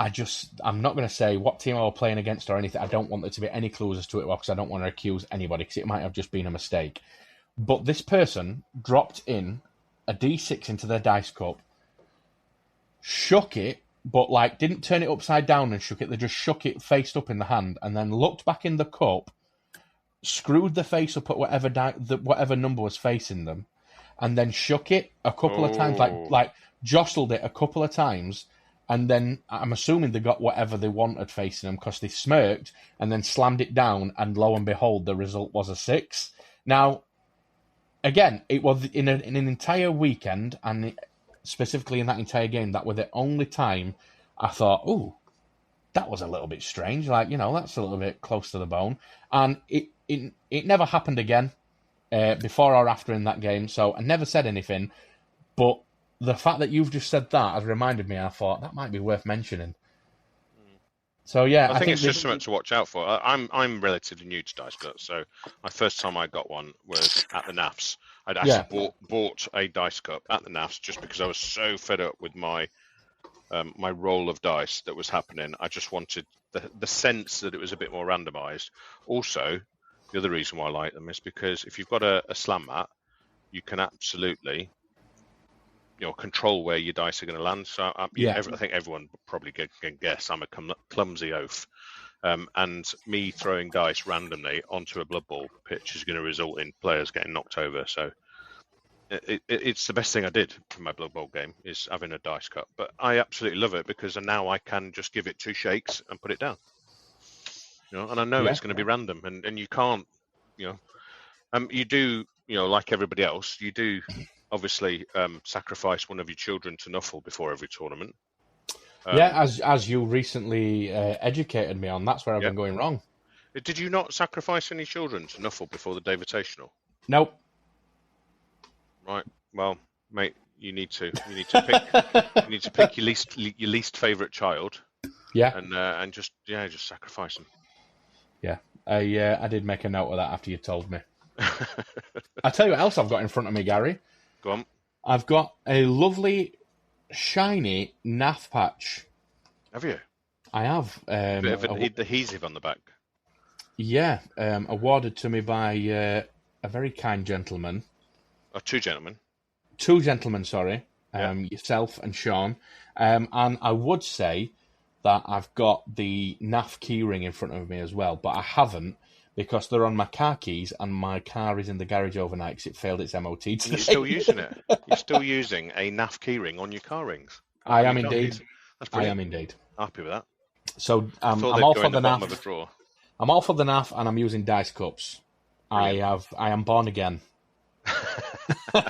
I'm not going to say what team I was playing against or anything. I don't want there to be any clues as to it because I don't want to accuse anybody because it might have just been a mistake. But this person dropped in a D6 into their dice cup, shook it, but didn't turn it upside down and shook it. They just shook it faced up in the hand and then looked back in the cup, screwed the face up at whatever number was facing them, and then shook it a couple of times, jostled it a couple of times, and then I'm assuming they got whatever they wanted facing them because they smirked and then slammed it down, and lo and behold, the result was a 6. Now, again, it was in an entire weekend, and specifically in that entire game, that was the only time I thought, "Ooh, that was a little bit strange." That's a little bit close to the bone. And it never happened again before or after in that game, so I never said anything. But the fact that you've just said that has reminded me. I thought that might be worth mentioning. So yeah, I think it's just something to watch out for. I'm relatively new to dice cups, so my first time I got one was at the NAFs. I'd actually bought a dice cup at the NAFs just because I was so fed up with my my roll of dice that was happening. I just wanted the sense that it was a bit more randomized. Also, the other reason why I like them is because if you've got a slam mat, you can absolutely control where your dice are going to land. So I think everyone probably can guess I'm a clumsy oaf, and me throwing dice randomly onto a Blood Bowl pitch is going to result in players getting knocked over. So it's the best thing I did for my Blood Bowl game is having a dice cup. But I absolutely love it because now I can just give it 2 shakes and put it down. And I know it's going to be random, and you can't, you do, like everybody else, you do obviously sacrifice one of your children to Nuffle before every tournament. As you recently educated me on, that's where I've been going wrong. Did you not sacrifice any children to Nuffle before the davotational? Nope. Right. Well, mate, you need to pick. You need to pick your least favorite child. Yeah. And just sacrifice them. Yeah. I did make a note of that after you told me. I'll tell you what else I've got in front of me, Gary. Go on. I've got a lovely, shiny NAF patch. Have you? I have. A bit of an adhesive on the back. Yeah. Awarded to me by a very kind gentleman. Oh, 2 gentlemen. 2 gentlemen, sorry. Yourself and Sean. And I would say that I've got the NAF keyring in front of me as well, but I haven't because they're on my car keys and my car is in the garage overnight because it failed its MOT today. You're still using it? You're still using a NAF keyring on your car rings? I am indeed. I am indeed. Happy with that. So I'm all for the NAF. I'm all for the NAF and I'm using dice cups. Brilliant. I am born again. Cool.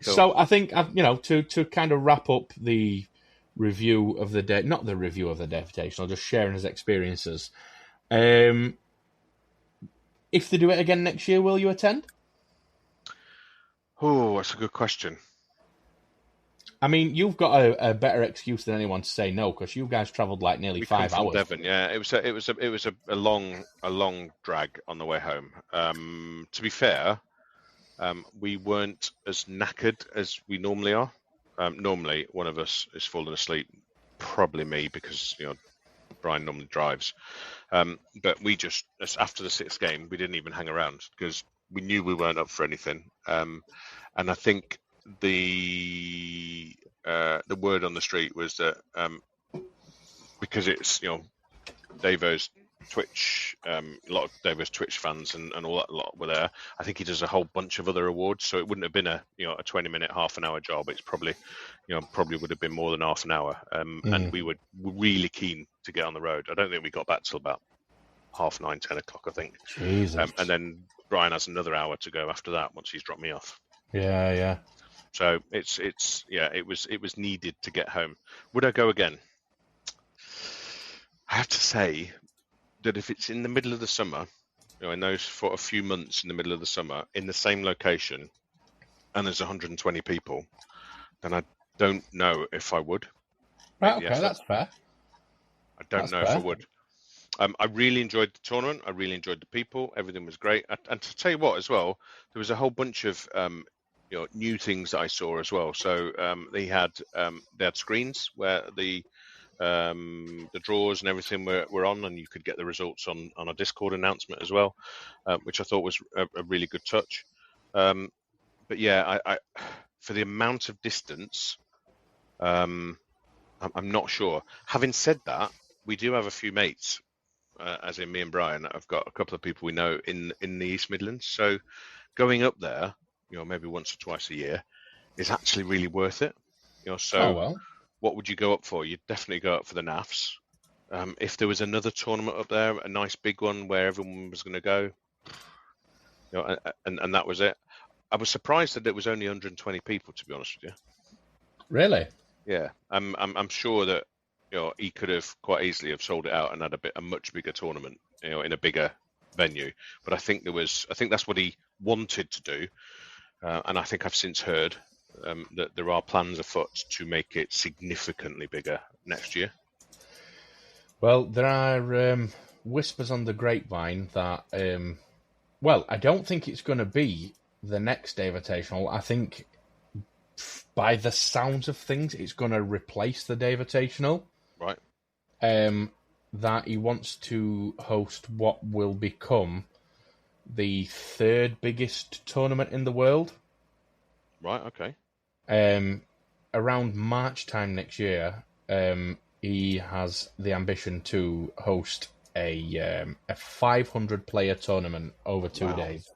So I think to kind of wrap up the review of the day, not the review of the davotational, just sharing his experiences. If they do it again next year, will you attend? Oh, that's a good question. I mean, you've got a better excuse than anyone to say no because you guys travelled nearly 5 hours. Devon, yeah, it was a long drag on the way home. To be fair, we weren't as knackered as we normally are. Normally, one of us is falling asleep, probably me because Brian normally drives. But we just after the 6th game, we didn't even hang around because we knew we weren't up for anything. And I think the word on the street was that because it's Davo's Twitch, a lot of Davis Twitch fans and all that lot were there. I think he does a whole bunch of other awards, so it wouldn't have been a 20-minute, half an hour job. It's probably would have been more than half an hour. And we were really keen to get on the road. I don't think we got back till about 9:30, 10 o'clock, I think. Jesus. And then Brian has another hour to go after that once he's dropped me off. Yeah. So it was needed to get home. Would I go again? I have to say that if it's in the middle of the summer, in those for a few months in the middle of the summer, in the same location, and there's 120 people, then I don't know if I would. Right, okay, that's fair. I don't know if I would. I really enjoyed the tournament. I really enjoyed the people. Everything was great. And to tell you what, as well, there was a whole bunch of new things that I saw as well. So they had screens where the draws and everything were on, and you could get the results on a Discord announcement as well, which I thought was a really good touch. But yeah, I for the amount of distance, I'm not sure. Having said that, we do have a few mates, as in me and Brian. I've got a couple of people we know in the East Midlands. So going up there, maybe once or twice a year, is actually really worth it. What would you go up for? You'd definitely go up for the NAFs. If there was another tournament up there, a nice big one where everyone was going to go, and that was it. I was surprised that there was only 120 people, to be honest with you. Really? Yeah, I'm sure that he could have quite easily have sold it out and had a much bigger tournament, in a bigger venue. But I think that's what he wanted to do, and I think I've since heard that there are plans afoot to make it significantly bigger next year. Well, there are whispers on the grapevine that, I don't think it's going to be the next Davotational. I think, by the sounds of things, it's going to replace the Davotational. Right. That he wants to host what will become the third biggest tournament in the world. Right, okay. Around March time next year, he has the ambition to host a 500-player tournament over 2 days.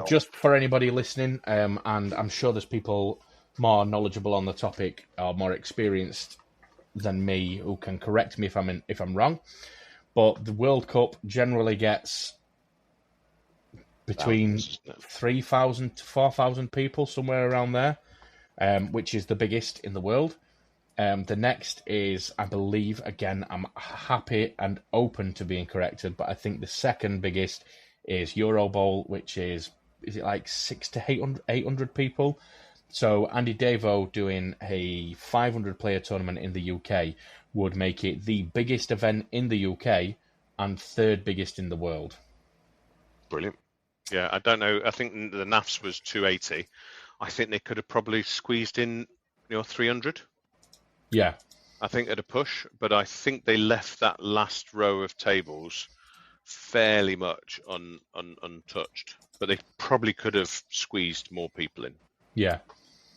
Just for anybody listening, and I'm sure there's people more knowledgeable on the topic or more experienced than me who can correct me if I'm wrong. But the World Cup generally gets between 3,000 to 4,000 people, somewhere around there, which is the biggest in the world. The next is, I believe, again, I'm happy and open to being corrected, but I think the second biggest is Euro Bowl, which is it like 600 to 800 people? So Andy Davo doing a 500-player tournament in the UK would make it the biggest event in the UK and third biggest in the world. Brilliant. Yeah, I don't know. I think the NAFs was 280. I think they could have probably squeezed in, 300. Yeah. I think at a push, but I think they left that last row of tables fairly much untouched. But they probably could have squeezed more people in. Yeah.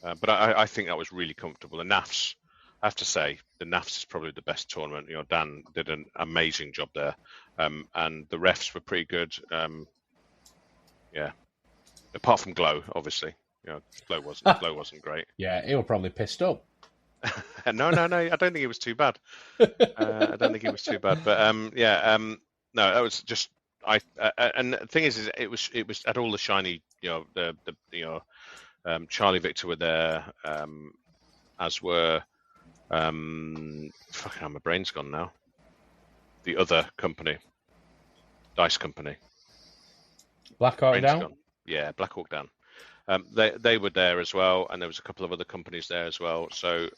But I think that was really comfortable. The NAFs, I have to say, the NAFs is probably the best tournament. Dan did an amazing job there, and the refs were pretty good. Yeah, apart from Glow, obviously. Glow wasn't great. Yeah, he was probably pissed up. No. I don't think it was too bad. But no, that was just and the thing is it was at all the shiny. Charlie Victor were there, as were my brain's gone now. The other company, Dice Company. Black Hawk Down? Yeah, Black Hawk Down. They were there as well, and there was a couple of other companies there as well. So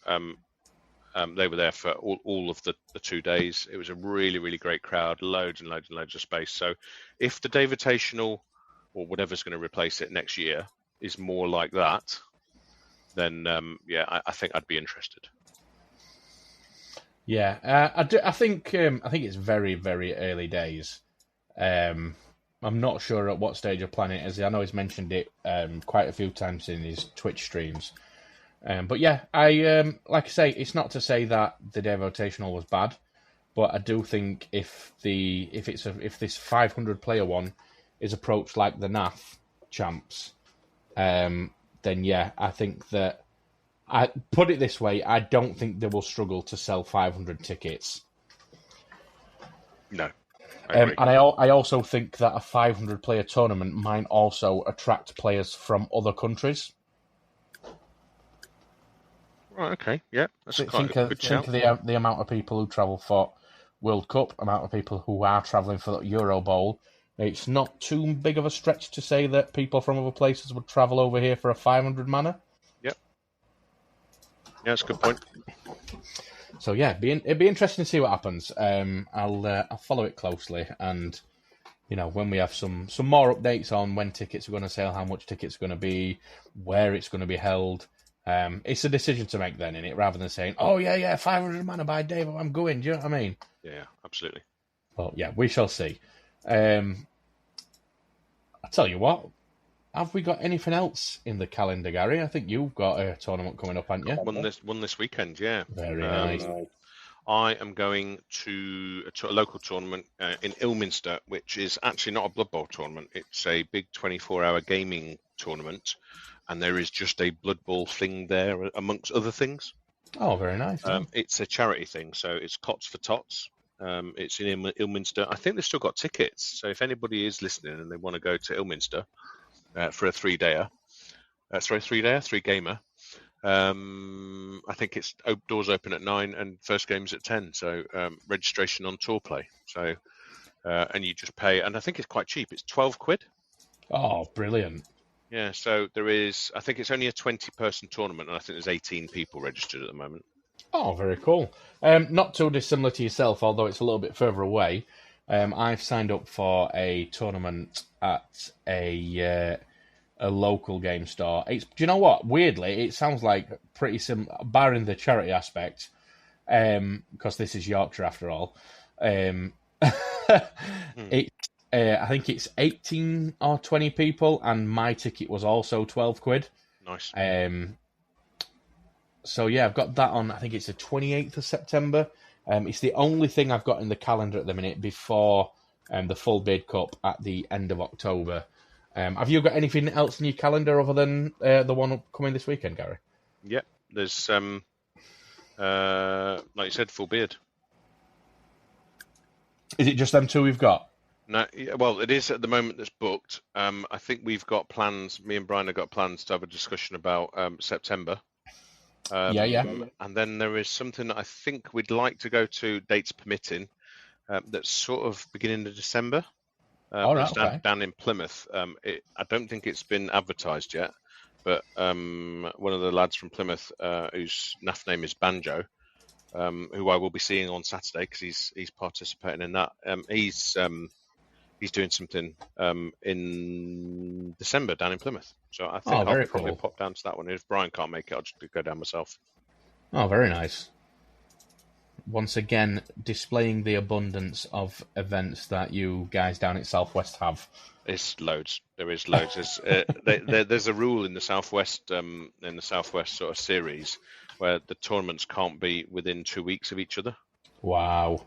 they were there for all of the 2 days. It was a really, really great crowd, loads and loads and loads of space. So if the Davotational or whatever's going to replace it next year is more like that, then I think I'd be interested. Yeah, I think it's very, very early days. I'm not sure at what stage of planning it is. I know he's mentioned it quite a few times in his Twitch streams. But yeah, like I say, it's not to say that the Davotational was bad. But I do think if this 500 player one is approached like the NAF champs, then yeah, I think that I put it this way: I don't think they will struggle to sell 500 tickets. No, I agree. And I also think that a 500 player tournament might also attract players from other countries. Right, okay, yeah, that's quite a good shout. Think of the amount of people who travel for World Cup, amount of people who are travelling for the Euro Bowl. It's not too big of a stretch to say that people from other places would travel over here for a 500 manner. Yep. Yeah, that's a good point. So yeah, it'd be interesting to see what happens. I'll follow it closely, and when we have some more updates on when tickets are going to sell, how much tickets are going to be, where it's going to be held. It's a decision to make then, innit? Rather than saying, "Oh yeah, 500 manner by Dave, I'm going." Do you know what I mean? Yeah, absolutely. Well, yeah, we shall see. I tell you what, have we got anything else in the calendar, Gary? I think you've got a tournament coming up, haven't you? One this weekend, yeah. Very nice. I am going to a local tournament in Ilminster, which is actually not a Blood Bowl tournament. It's a big 24-hour gaming tournament, and there is just a Blood Bowl thing there amongst other things. Oh, very nice. It's a charity thing, so it's Cots for Tots. It's in Ilminster. I think they've still got tickets, so if anybody is listening and they want to go to Ilminster for a three-gamer, I think it's doors open at 9 and first game's at 10. So registration on tour play. So and you just pay, and I think it's quite cheap. It's 12 quid. Oh, brilliant. Yeah, so there is, I think it's only a 20-person tournament, and I think there's 18 people registered at the moment. Oh, very cool. Not too dissimilar to yourself, although it's a little bit further away. I've signed up for a tournament at a local game store. Do you know what? Weirdly, it sounds like pretty similar, barring the charity aspect, because this is Yorkshire after all. I think it's 18 or 20 people, and my ticket was also 12 quid. Nice. So yeah, I've got that on. I think it's the 28th of September. It's the only thing I've got in the calendar at the minute before the full bid cup at the end of October. Have you got anything else in your calendar other than the one upcoming this weekend, Gary? Yep. There's like you said, full beard. Is it just them two we've got? No, well, it is at the moment that's booked. I think we've got plans. Me and Brian have got plans to have a discussion about September. Yeah. And then there is something that I think we'd like to go to, dates permitting, that's sort of beginning of December. All right, okay. Down in Plymouth. I don't think it's been advertised yet, but one of the lads from Plymouth, whose NAF name is Banjo, who I will be seeing on Saturday because he's participating in that. He's doing something in December down in Plymouth. So I think I'll probably pop down to that one. If Brian can't make it, I'll just go down myself. Oh, very nice. Once again, displaying the abundance of events that you guys down at Southwest have. It's loads. There is loads. There's a rule in the Southwest sort of series where the tournaments can't be within 2 weeks of each other. Wow.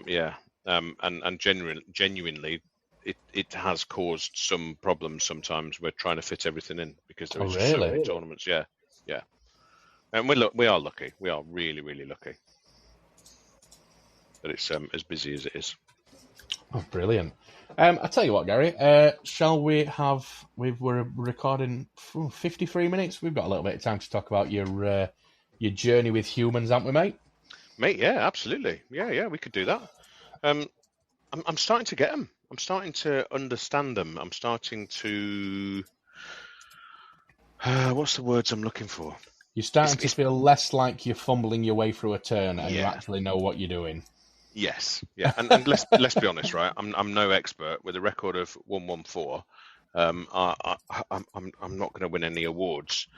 Yeah. And genuinely, it has caused some problems sometimes. We're trying to fit everything in because there is so many tournaments. Yeah. And we are lucky. We are really, really lucky that it's as busy as it is. Oh, brilliant. I tell you what, Gary. Shall we have? We're recording 53 minutes. We've got a little bit of time to talk about your journey with humans, haven't we, mate? Mate, yeah, absolutely. Yeah, we could do that. I'm starting to get them. I'm starting to understand them. I'm starting to. What's the words I'm looking for? You're starting to feel less like you're fumbling your way through a turn, and you actually know what you're doing. Yes, yeah, and let's be honest, right? I'm no expert with a record of 114. I'm not going to win any awards,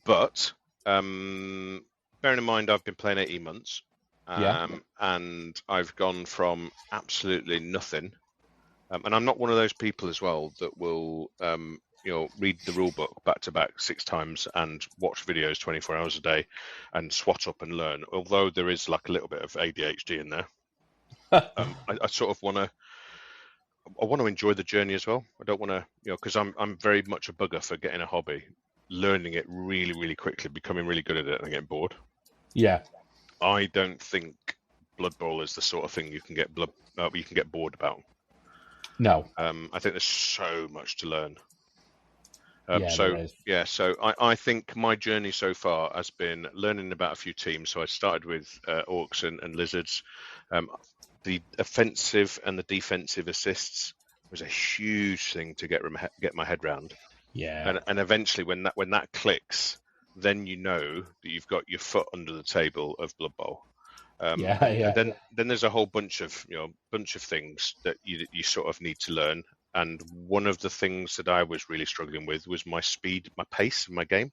but bearing in mind I've been playing 18 months. And I've gone from absolutely nothing, and I'm not one of those people as well that will, read the rule book back to back 6 times and watch videos 24 hours a day and swat up and learn. Although there is like a little bit of ADHD in there, I sort of want to. I want to enjoy the journey as well. I don't want to, because I'm very much a bugger for getting a hobby, learning it really, really quickly, becoming really good at it, and getting bored. Yeah. I don't think Blood Bowl is the sort of thing you can get bored about. No. I think there's so much to learn. Yeah, there is. Yeah, so I think my journey so far has been learning about a few teams. So I started with Orcs and Lizards. The offensive and the defensive assists was a huge thing to get my head round. Yeah. And eventually, when that clicks, then you know that you've got your foot under the table of Blood Bowl. And then there's a whole bunch of things that you sort of need to learn. And one of the things that I was really struggling with was my speed, my pace in my game.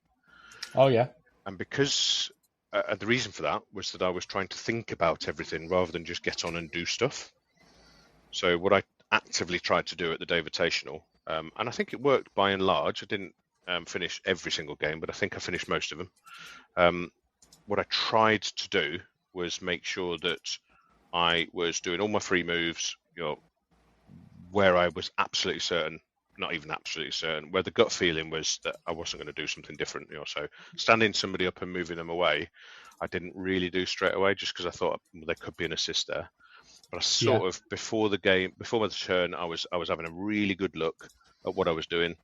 Oh yeah. And because the reason for that was that I was trying to think about everything rather than just get on and do stuff. So what I actively tried to do at the davotational, and I think it worked by and large. I didn't finish every single game, but I think I finished most of them. What I tried to do was make sure that I was doing all my free moves, where I was absolutely certain, not even absolutely certain, where the gut feeling was that I wasn't going to do something different. So standing somebody up and moving them away, I didn't really do straight away just because I thought there could be an assist there. But I sort of before the turn, I was having a really good look at what I was doing,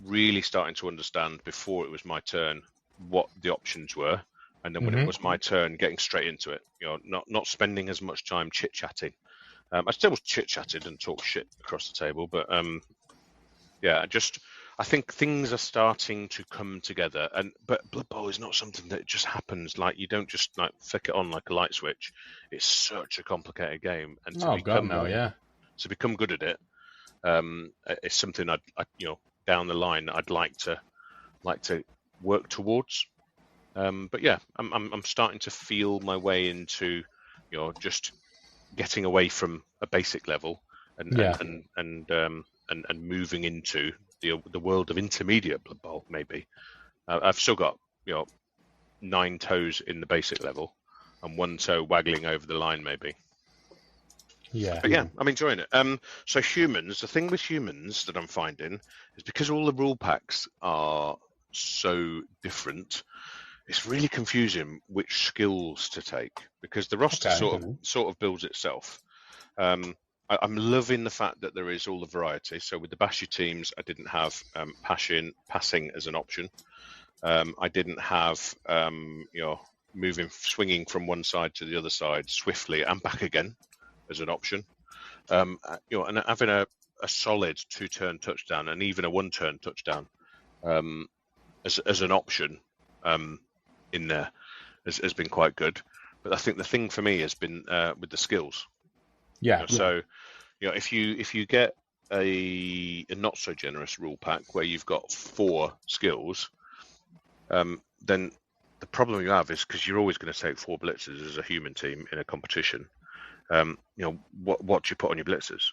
really starting to understand before it was my turn what the options were, and then when it was my turn, getting straight into it. Not spending as much time chit chatting. I still chit chatted and talked shit across the table, but I think things are starting to come together. But Blood Bowl is not something that just happens. Like, you don't just flick it on like a light switch. It's such a complicated game, and to become good at it, it's something I down the line I'd like to work towards. But yeah, I'm starting to feel my way into just getting away from a basic level and moving into the world of intermediate Blood Bowl. Maybe I've still got 9 toes in the basic level and 1 toe waggling over the line, maybe. Yeah. But yeah, I'm enjoying it. So humans, the thing with humans that I'm finding is because all the rule packs are so different, it's really confusing which skills to take because the roster sort of builds itself. I'm loving the fact that there is all the variety. So with the Bashy teams, I didn't have passing as an option. I didn't have swinging from one side to the other side swiftly and back again as an option. And having a solid 2-turn touchdown and even a 1-turn touchdown as an option in there has been quite good. But I think the thing for me has been with the skills. So if you get a not so generous rule pack where you've got 4 skills, then the problem you have is because you're always going to take 4 blitzers as a human team in a competition. What do you put on your blitzers?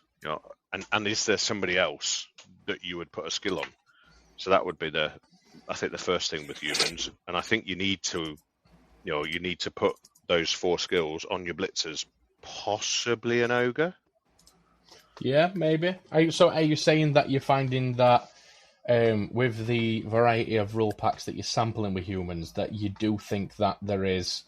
And is there somebody else that you would put a skill on? So that would be the first thing with humans. And I think you need to put those 4 skills on your blitzers, possibly an ogre. Yeah, maybe. Are you saying that you're finding that with the variety of rule packs that you're sampling with humans, that you do think that there is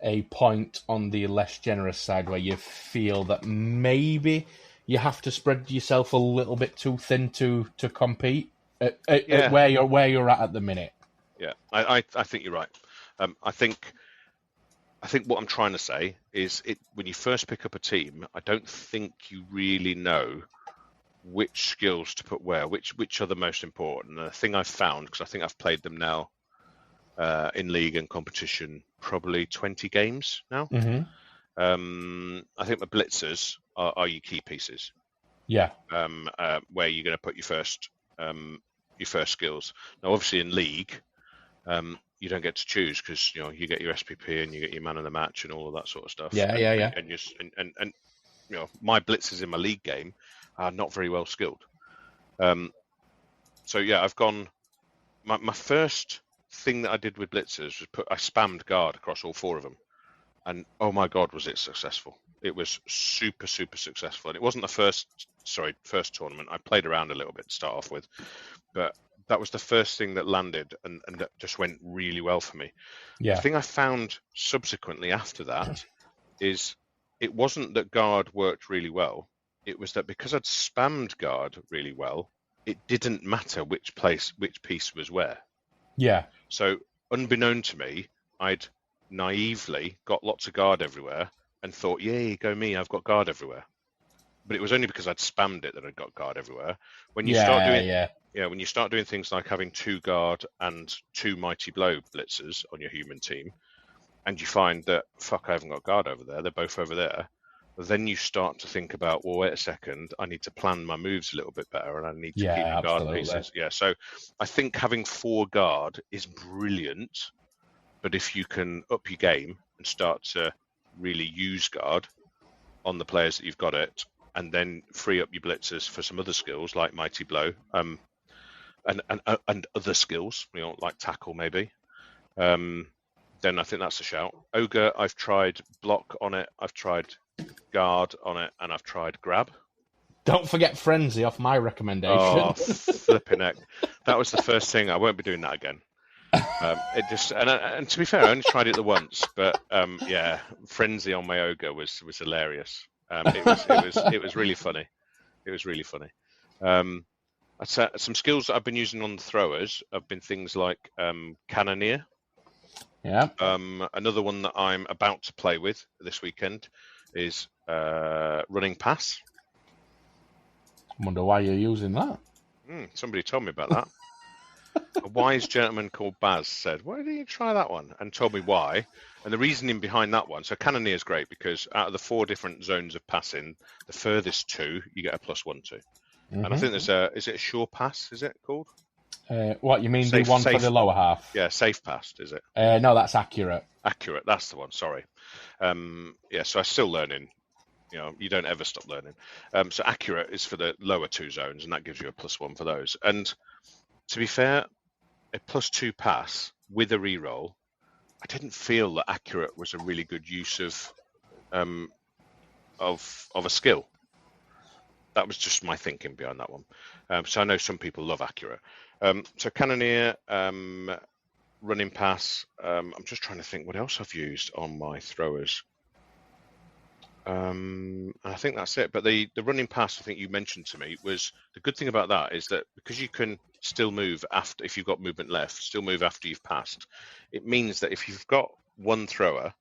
a point on the less generous side where you feel that maybe you have to spread yourself a little bit too thin to compete at where you're at the minute? Yeah, I think you're right. I think what I'm trying to say is when you first pick up a team, I don't think you really know which skills to put where, which are the most important. And the thing I've found, because I think I've played them now in league and competition, probably 20 games now. I think the blitzers are your key pieces. Yeah. Where you're going to put your first skills. Now, obviously in league, you don't get to choose because you get your SPP and you get your man of the match and all of that sort of stuff. And my blitzers in my league game are not very well skilled. So yeah, I've gone. My first thing that I did with blitzers was I spammed guard across all 4 of them, and oh my god, was it successful! It was super, super successful. And it wasn't the first tournament. I played around a little bit to start off with, but that was the first thing that landed and that just went really well for me. Yeah. The thing I found subsequently after that is it wasn't that guard worked really well. It was that because I'd spammed guard really well, it didn't matter which piece was where. Yeah. So unbeknown to me, I'd naively got lots of guard everywhere and thought, yay, go me, I've got guard everywhere. But it was only because I'd spammed it that I'd got guard everywhere. When you start doing things like having 2 guard and 2 mighty blow blitzers on your human team, and you find that, fuck, I haven't got guard over there, they're both over there, then you start to think about, well, wait a second, I need to plan my moves a little bit better and I need to keep your guard pieces. Yeah, so I think having 4 guard is brilliant, but if you can up your game and start to really use guard on the players that you've got it, and then free up your blitzers for some other skills like mighty blow, and other skills, like tackle maybe, then I think that's a shout. Ogre, I've tried block on it, I've tried guard on it, and I've tried grab. Don't forget frenzy off my recommendation. Oh, flipping heck! That was the first thing. I won't be doing that again. It just and to be fair, I only tried it the once, but yeah, frenzy on my ogre was hilarious. It was really funny. It was really funny. I'd say some skills that I've been using on the throwers have been things like cannoneer. Yeah. Another one that I'm about to play with this weekend is running pass. I wonder why you're using that. Somebody told me about that. A wise gentleman called Baz said, why don't you try that one? And told me why. And the reasoning behind that one, so cannoneer is great because out of the 4 different zones of passing, the furthest 2, you get a +1 to. Mm-hmm. And I think there's is it a sure pass, is it called? What, you mean the one for the lower half? Yeah, safe pass, is it? No, that's accurate. Accurate, that's the one, sorry. Yeah, so I'm still learning. You don't ever stop learning. So accurate is for the lower 2 zones, and that gives you a +1 for those. And to be fair, a +2 pass with a reroll, I didn't feel that accurate was a really good use of a skill. That was just my thinking behind that one. So I know some people love accurate. So cannoneer, running pass. I'm just trying to think what else I've used on my throwers. I think that's it. But the running pass, I think you mentioned to me, was the good thing about that is that because you can still move after, if you've got movement left, still move after you've passed. It means that if you've got one thrower,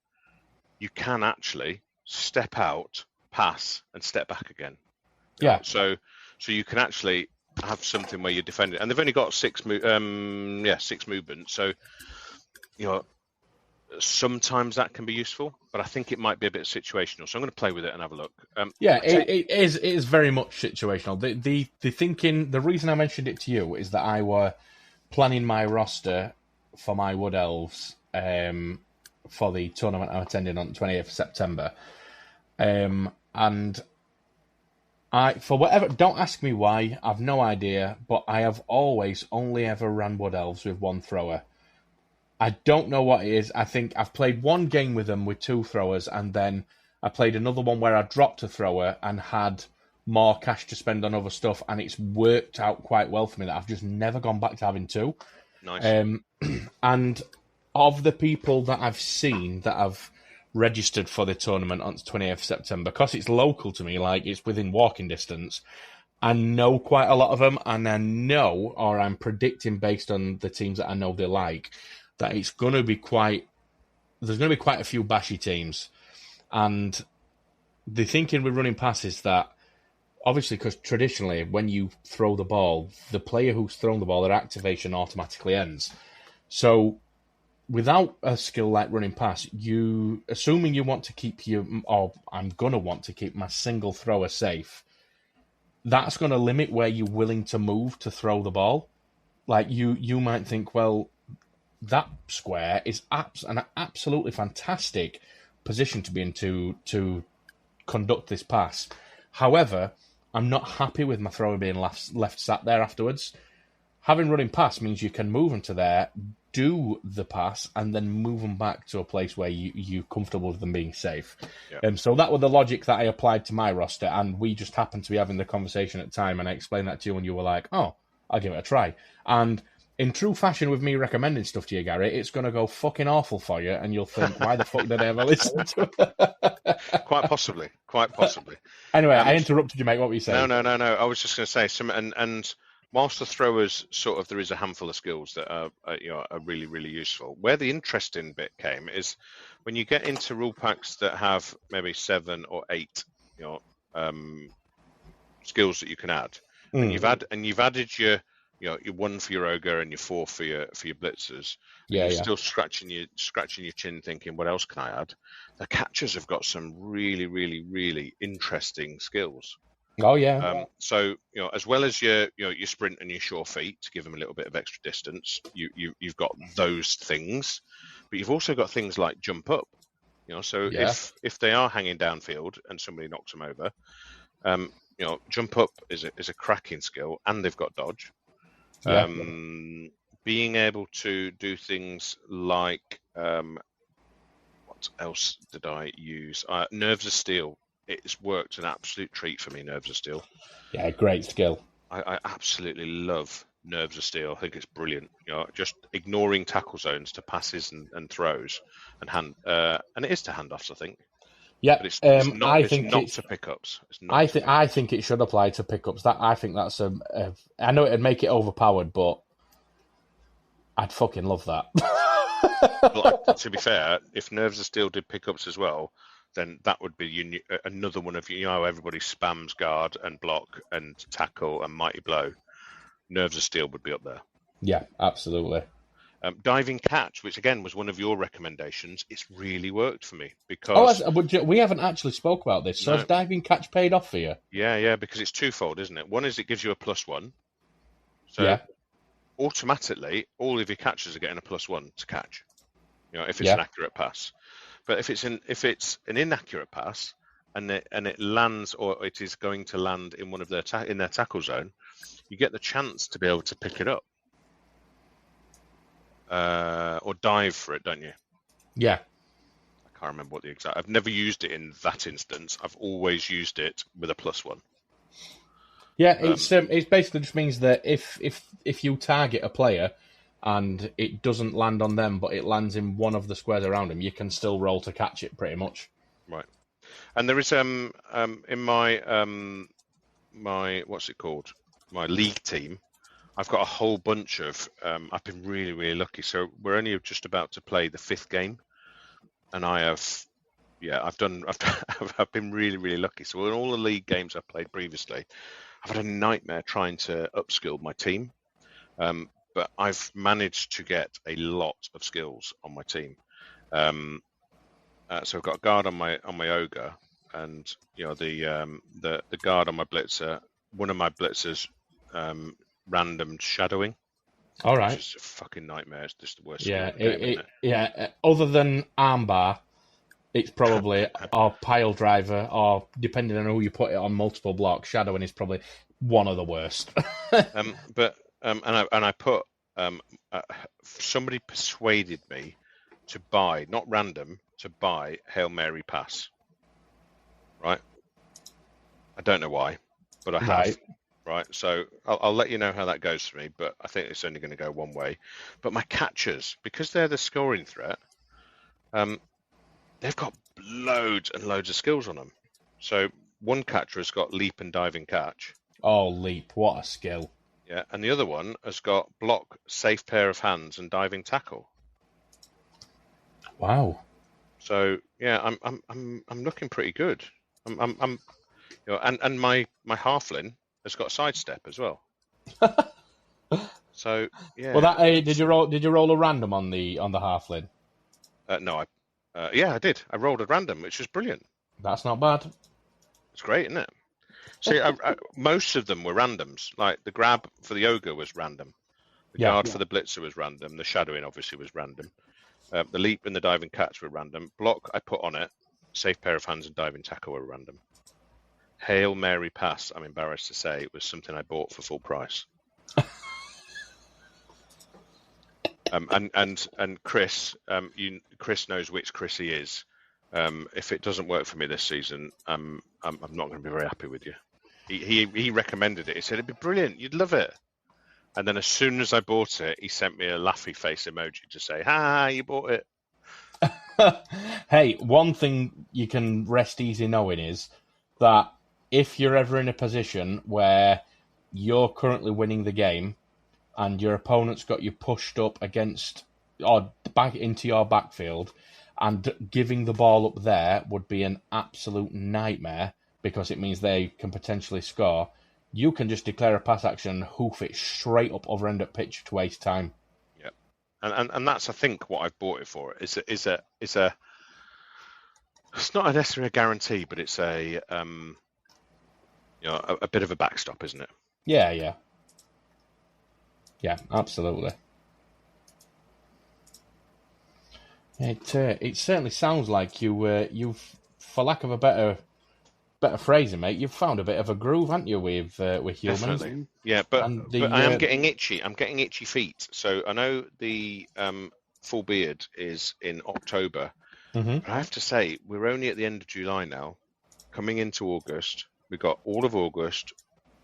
you can actually step out, pass, and step back again. Yeah. So you can actually have something where you're defending, and they've only got 6 movement. So sometimes that can be useful, but I think it might be a bit situational. So I'm going to play with it and have a look. It is very much situational. The thinking, the reason I mentioned it to you is that I were planning my roster for my Wood Elves for the tournament I'm attending on the 28th of September. And I, for whatever, don't ask me why, I've no idea, but I have always only ever ran Wood Elves with 1 thrower. I don't know what it is. I think I've played 1 game with them with 2 throwers, and then I played another one where I dropped a thrower and had more cash to spend on other stuff, and it's worked out quite well for me that I've just never gone back to having 2. Nice. And of the people that I've seen that have registered for the tournament on the 28th of September, because it's local to me, like it's within walking distance, I know quite a lot of them, and I know, or I'm predicting based on the teams that I know they like, that it's going to be there's going to be quite a few bashy teams. And the thinking with running past is that, obviously, because traditionally, when you throw the ball, the player who's thrown the ball, their activation automatically ends. So, without a skill like running past, assuming you want to keep I'm going to want to keep my single thrower safe, that's going to limit where you're willing to move to throw the ball. Like, you might think, well, that square is an absolutely fantastic position to be in to conduct this pass. However, I'm not happy with my thrower being left sat there afterwards. having running pass means you can move them to there, do the pass, and then move them back to a place where you're comfortable with them being safe. Yeah. So that was the logic that I applied to my roster, and we just happened to be having the conversation at the time, and I explained that to you, and you were like, oh, I'll give it a try. And in true fashion with me recommending stuff to you, Gary, it's going to go fucking awful for you, and you'll think, why the fuck did I ever listen to it? Quite possibly. Anyway, I interrupted you, mate. What were you saying? No. I was just going to say and whilst the throwers there is a handful of skills that are really, really useful. Where the interesting bit came is when you get into rule packs that have maybe 7 or 8, skills that you can add, and you've added your 1 for your ogre and your 4 for your blitzers. Yeah, you're still scratching your chin, thinking, what else can I add? The catchers have got some really, really, really interesting skills. Oh yeah. So as well as your sprint and your sure feet to give them a little bit of extra distance, you've got those things, but you've also got things like jump up. So if they are hanging downfield and somebody knocks them over, jump up is a cracking skill, and they've got dodge. Yeah. Being able to do things like what else did I use? Nerves of Steel. It's worked an absolute treat for me, Nerves of Steel. Yeah, great skill. I absolutely love Nerves of Steel. I think it's brilliant. Just ignoring tackle zones to passes and throws and and it is to handoffs, I think. Yeah, but it's not. I it's think not it's to pickups. I think it should apply to pickups. I think that's I know it'd make it overpowered, but I'd fucking love that. But to be fair, if Nerves of Steel did pickups as well, then that would be another one of how everybody spams guard and block and tackle and mighty blow. Nerves of Steel would be up there. Yeah, absolutely. Diving catch, which again was one of your recommendations, it's really worked for me because we haven't actually spoke about this. So has diving catch paid off for you? Yeah, because it's twofold, isn't it? One is it gives you a +1, so automatically all of your catches are getting a +1 to catch. If it's an accurate pass. But if it's an inaccurate pass and it lands, or it is going to land in one of their tackle zone, you get the chance to be able to pick it up or dive for it, don't you? Yeah. I can't remember what the exact. I've never used it in that instance. I've always used it with a +1. Yeah, it basically just means that if you target a player and it doesn't land on them, but it lands in one of the squares around them, you can still roll to catch it, pretty much. Right. And there is in my my what's it called? My league team, I've got a whole bunch of. I've been really, really lucky. So we're only just about to play the 5th game, and I've been really, really lucky. So in all the league games I've played previously, I've had a nightmare trying to upskill my team. But I've managed to get a lot of skills on my team. So I've got a guard on my ogre, and the guard on my blitzer. One of my blitzers random shadowing. All right, which is a fucking nightmare. It's just the worst. Yeah, other than armbar, it's probably or pile driver, or depending on who you put it on, multiple blocks. Shadowing is probably one of the worst. And I put somebody persuaded me to buy, not random, to buy Hail Mary pass. Right? I don't know why, but I have. Right? So I'll let you know how that goes for me, but I think it's only going to go one way. But my catchers, because they're the scoring threat, they've got loads and loads of skills on them. So one catcher has got leap and diving catch. Oh, leap! What a skill! Yeah, and the other one has got block, safe pair of hands, and diving tackle. Wow. So yeah, I'm looking pretty good. And my halfling has got sidestep as well. So yeah. Well, did you roll a random on the halfling? No, I did. I rolled a random, which was brilliant. That's not bad. It's great, isn't it? See, most of them were randoms. Like the grab for the ogre was random. The guard for the blitzer was random. The shadowing obviously was random. The leap and the diving catch were random. Block I put on it. Safe pair of hands and diving tackle were random. Hail Mary pass, I'm embarrassed to say, it was something I bought for full price. And Chris, Chris knows which Chris he is. If it doesn't work for me this season, I'm not going to be very happy with you. He recommended it. He said it'd be brilliant. You'd love it. And then as soon as I bought it, he sent me a laughy face emoji to say, "Ha, you bought it." Hey, one thing you can rest easy knowing is that if you're ever in a position where you're currently winning the game and your opponent's got you pushed up against or back into your backfield, and giving the ball up there would be an absolute nightmare because it means they can potentially score, you can just declare a pass action and hoof it straight up over end of pitch to waste time. Yeah, and that's I think what I've bought it for. Is a it's not necessarily a guarantee, but it's a a bit of a backstop, isn't it? Yeah, absolutely. It certainly sounds like you've, for lack of a better phrasing, mate, you've found a bit of a groove, haven't you, with humans? Definitely. Yeah, but I am getting itchy. I'm getting itchy feet. So I know the full beard is in October. Mm-hmm. But I have to say, we're only at the end of July now, coming into August. We've got all of August,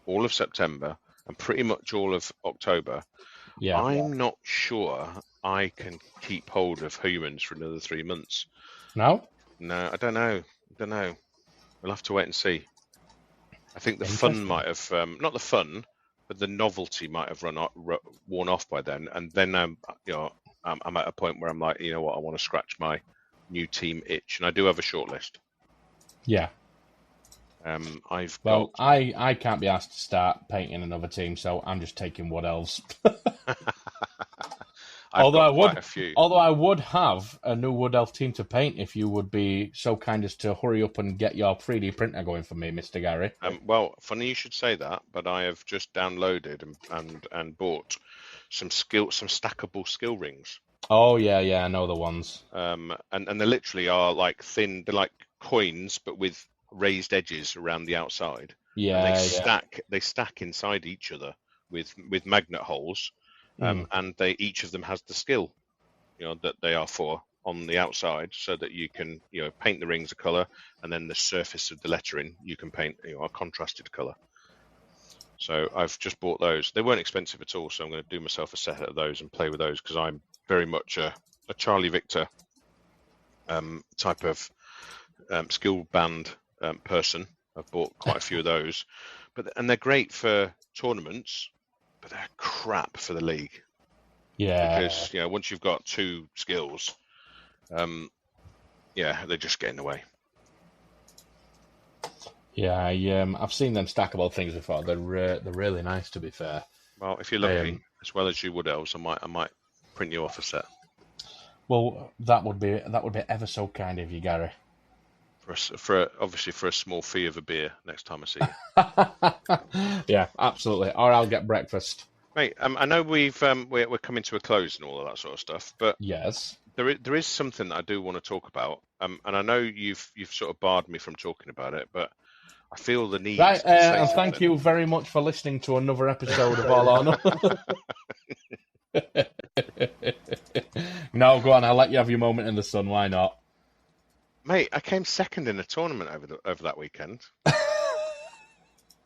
all of September, and pretty much all of October. Yeah. I'm not sure I can keep hold of humans for another 3 months. No? No, I don't know. We'll have to wait and see. I think the fun might have, not the fun, but the novelty might have worn off by then. And then I'm at a point where I'm like, you know what, I want to scratch my new team itch, and I do have a short list. Yeah. I can't be asked to start painting another team, so I'm just taking Wood Elves. Although I would have a new Wood Elf team to paint if you would be so kind as to hurry up and get your 3D printer going for me, Mr. Gary. Well, funny you should say that, but I have just downloaded and bought some stackable skill rings. Oh yeah, I know the ones. And they literally are like thin. They're like coins, but with raised edges around the outside. Yeah, and they stack inside each other with magnet holes. And each of them has the skill, that they are for on the outside, so that you can, paint the rings a color, and then the surface of the lettering you can paint, a contrasted color. So I've just bought those. They weren't expensive at all, so I'm going to do myself a set of those and play with those, because I'm very much a Charlie Victor type of skill band person. I've bought quite a few of those, and they're great for tournaments. But they're crap for the league. Yeah. Because once you've got 2 skills, they just get in the way. Yeah, I've seen them stackable things before. They're really nice, to be fair. Well, if you're lucky, as well as you Wood Elves, I might print you off a set. Well, that would be ever so kind of you, Gary. Obviously for a small fee of a beer next time I see you. Yeah, absolutely. Or I'll get breakfast. Mate, I know we're coming to a close and all of that sort of stuff, but yes, there is something that I do want to talk about. And I know you've sort of barred me from talking about it, but I feel the need. Right, and thank you very much for listening to another episode of All or Nothing. No, go on. I'll let you have your moment in the sun. Why not? Mate, I came second in a tournament over that weekend.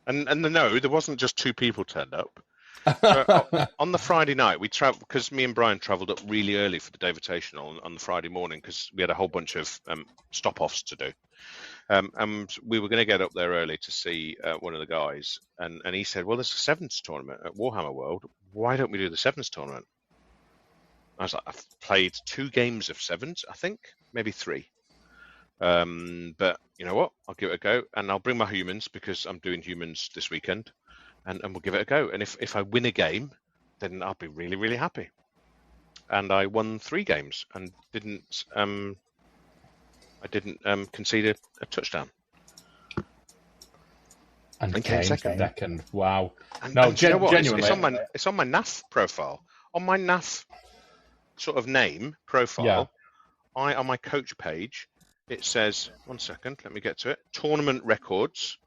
and no, there wasn't just 2 people turned up. On the Friday night, we traveled, because me and Brian travelled up really early for the davotational on the Friday morning, because we had a whole bunch of stop-offs to do. And we were going to get up there early to see one of the guys. And he said, well, there's a Sevens tournament at Warhammer World. Why don't we do the Sevens tournament? I was like, I've played 2 games of Sevens, I think, maybe 3. But you know what? I'll give it a go, and I'll bring my humans, because I'm doing humans this weekend, and we'll give it a go. And if I win a game, then I'll be really, really happy. And I won 3 games and didn't concede a touchdown. And came second. Wow. And you know what? Genuinely, it's on my NAF profile. On my NAF sort of name profile, on my coach page, it says, one second, let me get to it. Tournament records,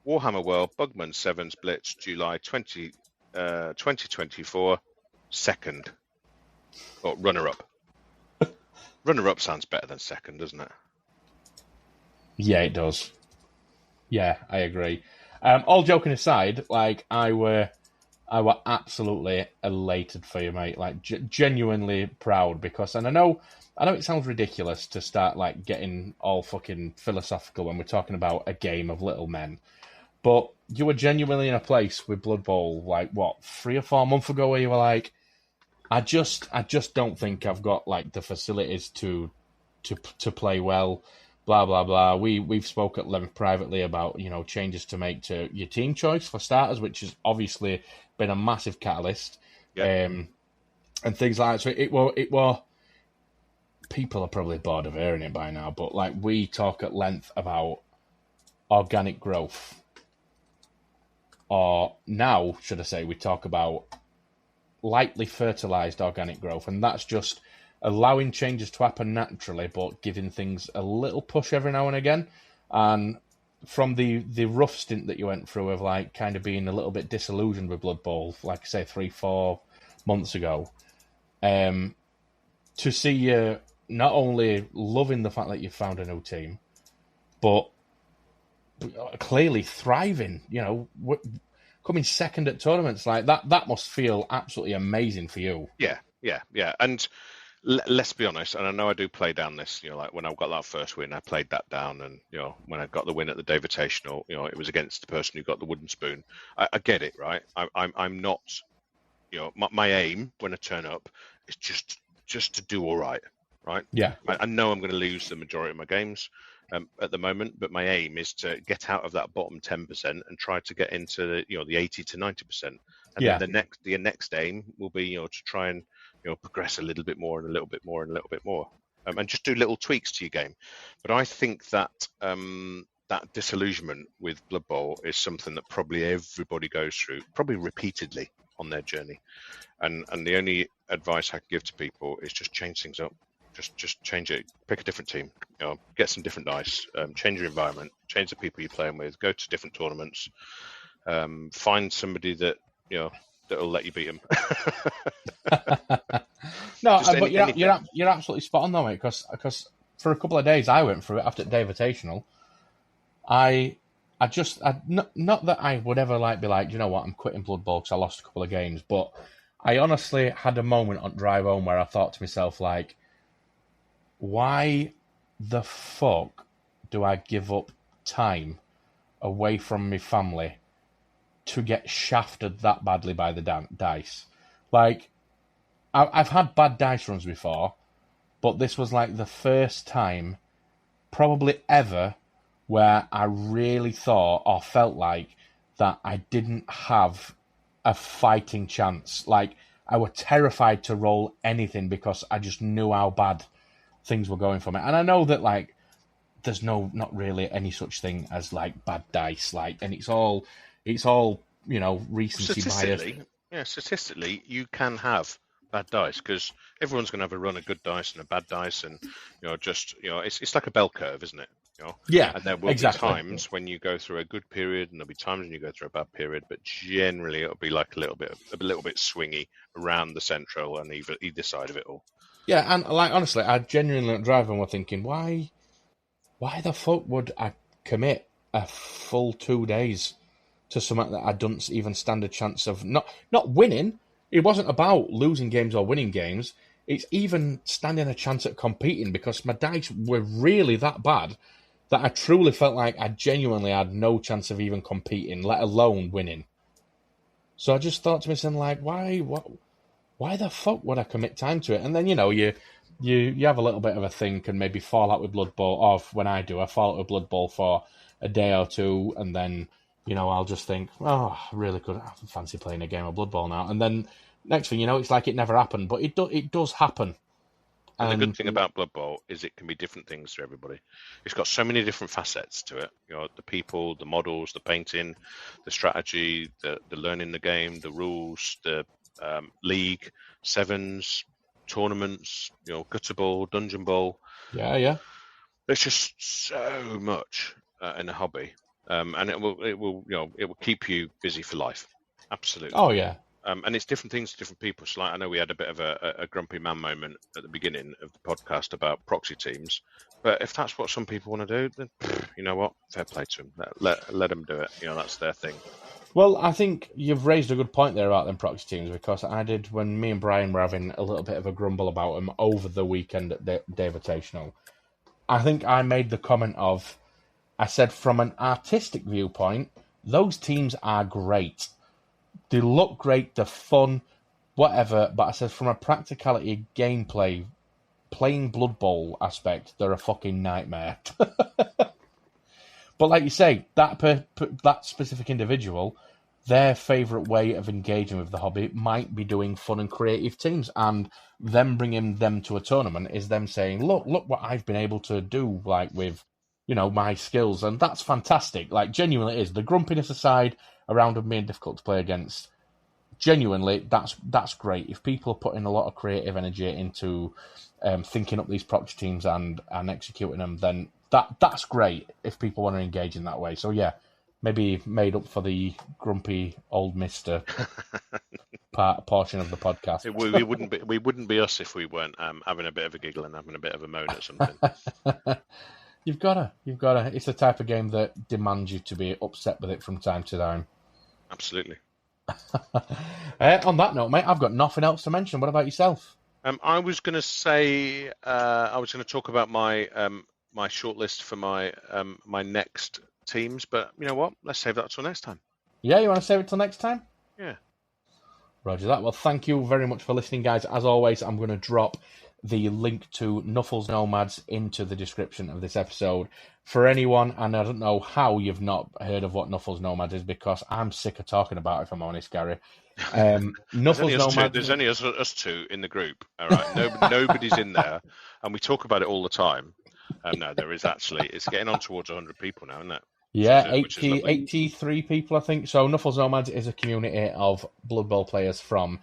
Warhammer World, Bugman Sevens Blitz, July 2024, second. Or runner-up. Runner-up sounds better than second, doesn't it? Yeah, it does. Yeah, I agree. All joking aside, like I were absolutely elated for you, mate. Like genuinely proud because, and I know it sounds ridiculous to start like getting all fucking philosophical when we're talking about a game of little men, but you were genuinely in a place with Blood Bowl like what 3 or 4 months ago where you were like, I just don't think I've got like the facilities to play well. Blah blah blah. We've spoke at length privately about changes to make to your team choice for starters, which has obviously been a massive catalyst, and things like that. So it was. People are probably bored of hearing it by now, but like we talk at length about organic growth, or now should I say we talk about lightly fertilized organic growth, and that's just allowing changes to happen naturally, but giving things a little push every now and again. And from the rough stint that you went through of like kind of being a little bit disillusioned with Blood Bowl, like I say 3-4 months ago, to see you not only loving the fact that you found a new team, but clearly thriving, coming second at tournaments like that must feel absolutely amazing for you. Yeah. And let's be honest, and I know I do play down this, like when I got that first win, I played that down, and when I got the win at the davotational, it was against the person who got the wooden spoon. I get it, right? I'm not, my aim when I turn up is just to do all right. Yeah. I know I'm going to lose the majority of my games at the moment, but my aim is to get out of that bottom 10% and try to get into the 80 to 90%. And then the next aim will be to try and progress a little bit more and a little bit more and a little bit more, and just do little tweaks to your game. But I think that that disillusionment with Blood Bowl is something that probably everybody goes through, probably repeatedly on their journey. And the only advice I can give to people is just change things up. Just change it. Pick a different team. Get some different dice. Change your environment. Change the people you're playing with. Go to different tournaments. Find somebody that that'll let you beat them. No, but you're absolutely spot on though, mate. Because for a couple of days I went through it after Davotational. Not that I would ever be like, you know what, I'm quitting Blood Bowl because I lost a couple of games, but I honestly had a moment on drive home where I thought to myself like, why the fuck do I give up time away from my family to get shafted that badly by the dice? Like, I've had bad dice runs before, but this was like the first time, probably ever, where I really thought or felt like that I didn't have a fighting chance. Like, I was terrified to roll anything because I just knew how bad things were going for me. And I know that like there's not really any such thing as like bad dice, and it's all recency bias. Statistically you can have bad dice because everyone's going to have a run of good dice and a bad dice, and it's like a bell curve, isn't it? Yeah, and there will be times when you go through a good period and there'll be times when you go through a bad period, but generally it'll be like a little bit swingy around the central and either side of it all. Yeah, and like honestly, I genuinely drive and were thinking, why the fuck would I commit a full 2 days to something that I don't even stand a chance of not winning? It wasn't about losing games or winning games. It's even standing a chance at competing because my dice were really that bad that I truly felt like I genuinely had no chance of even competing, let alone winning. So I just thought to myself, like, why the fuck would I commit time to it? And then, you have a little bit of a think and maybe fall out with Blood Bowl, or when I do, I fall out with Blood Bowl for a day or two, and then, I'll just think, oh, really good, I fancy playing a game of Blood Bowl now. And then next thing you know, it's like it never happened, but it does happen. And the good thing about Blood Bowl is it can be different things for everybody. It's got so many different facets to it. The people, the models, the painting, the strategy, the learning the game, the rules, the league, sevens, tournaments, gutter bowl, dungeon bowl. Yeah. There's just so much in the hobby, and it will keep you busy for life. Absolutely. Oh yeah. And it's different things to different people. So like, I know we had a bit of a grumpy man moment at the beginning of the podcast about proxy teams, but if that's what some people want to do, then you know what, fair play to them. Let them do it. That's their thing. Well, I think you've raised a good point there about them proxy teams, because I did, when me and Brian were having a little bit of a grumble about them over the weekend at davotational, I think I made the comment of, I said, from an artistic viewpoint, those teams are great. They look great, they're fun, whatever, but I said from a practicality, gameplay, playing Blood Bowl aspect, they're a fucking nightmare. But like you say, that specific individual, their favourite way of engaging with the hobby might be doing fun and creative teams, and them bringing them to a tournament is them saying, look what I've been able to do, like with, my skills, and that's fantastic. Like, genuinely it is. The grumpiness aside, around them being difficult to play against, genuinely, that's great. If people are putting a lot of creative energy into thinking up these proxy teams and executing them, then that's great if people want to engage in that way. So yeah, maybe made up for the grumpy old mister portion of the podcast. We wouldn't be us if we weren't having a bit of a giggle and having a bit of a moan at something. You've gotta. It's the type of game that demands you to be upset with it from time to time. Absolutely. On that note, mate, I've got nothing else to mention. What about yourself? I was going to say, I was going to talk about my my shortlist for my my next teams, but you know what? Let's save that till next time. Yeah, you want to save it till next time? Yeah. Roger that. Well, thank you very much for listening, guys. As always, I'm going to drop the link to Nuffles Nomads into the description of this episode. For anyone, and I don't know how you've not heard of what Nuffles Nomads is, because I'm sick of talking about it, if I'm honest, Gary. Nuffles Nomads. There's only us two in the group. All right, nobody's in there, and we talk about it all the time. No, there is actually. It's getting on towards 100 people now, isn't it? Yeah, 83 people, I think. So Nuffles Nomads is a community of Blood Bowl players from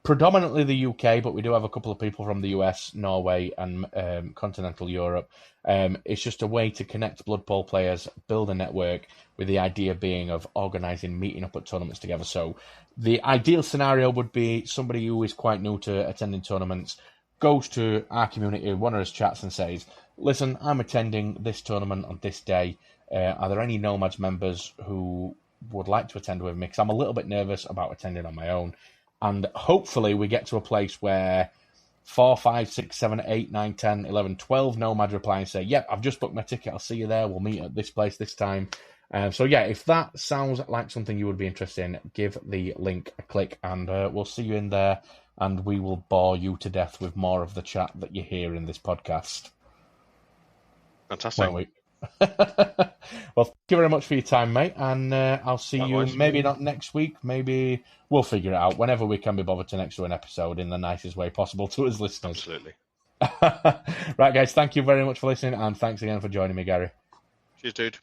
predominantly the UK, but we do have a couple of people from the US, Norway, and continental Europe. It's just a way to connect Blood Bowl players, build a network, with the idea being of organising, meeting up at tournaments together. So the ideal scenario would be somebody who is quite new to attending tournaments goes to our community, one of us chats and says, listen, I'm attending this tournament on this day. Are there any Nomads members who would like to attend with me? Because I'm a little bit nervous about attending on my own. And hopefully we get to a place where 4, 5, 6, 7, 8, 9, 10, 11, 12 Nomads reply and say, yep, I've just booked my ticket. I'll see you there. We'll meet at this place this time. So yeah, if that sounds like something you would be interested in, give the link a click and we'll see you in there, and we will bore you to death with more of the chat that you hear in this podcast. Fantastic. Won't we? Well, thank you very much for your time, mate, and I'll see you maybe not next week, maybe we'll figure it out whenever we can be bothered to next to an episode in the nicest way possible to us listeners. Absolutely. Right, guys, thank you very much for listening, and thanks again for joining me, Gary. Cheers, dude.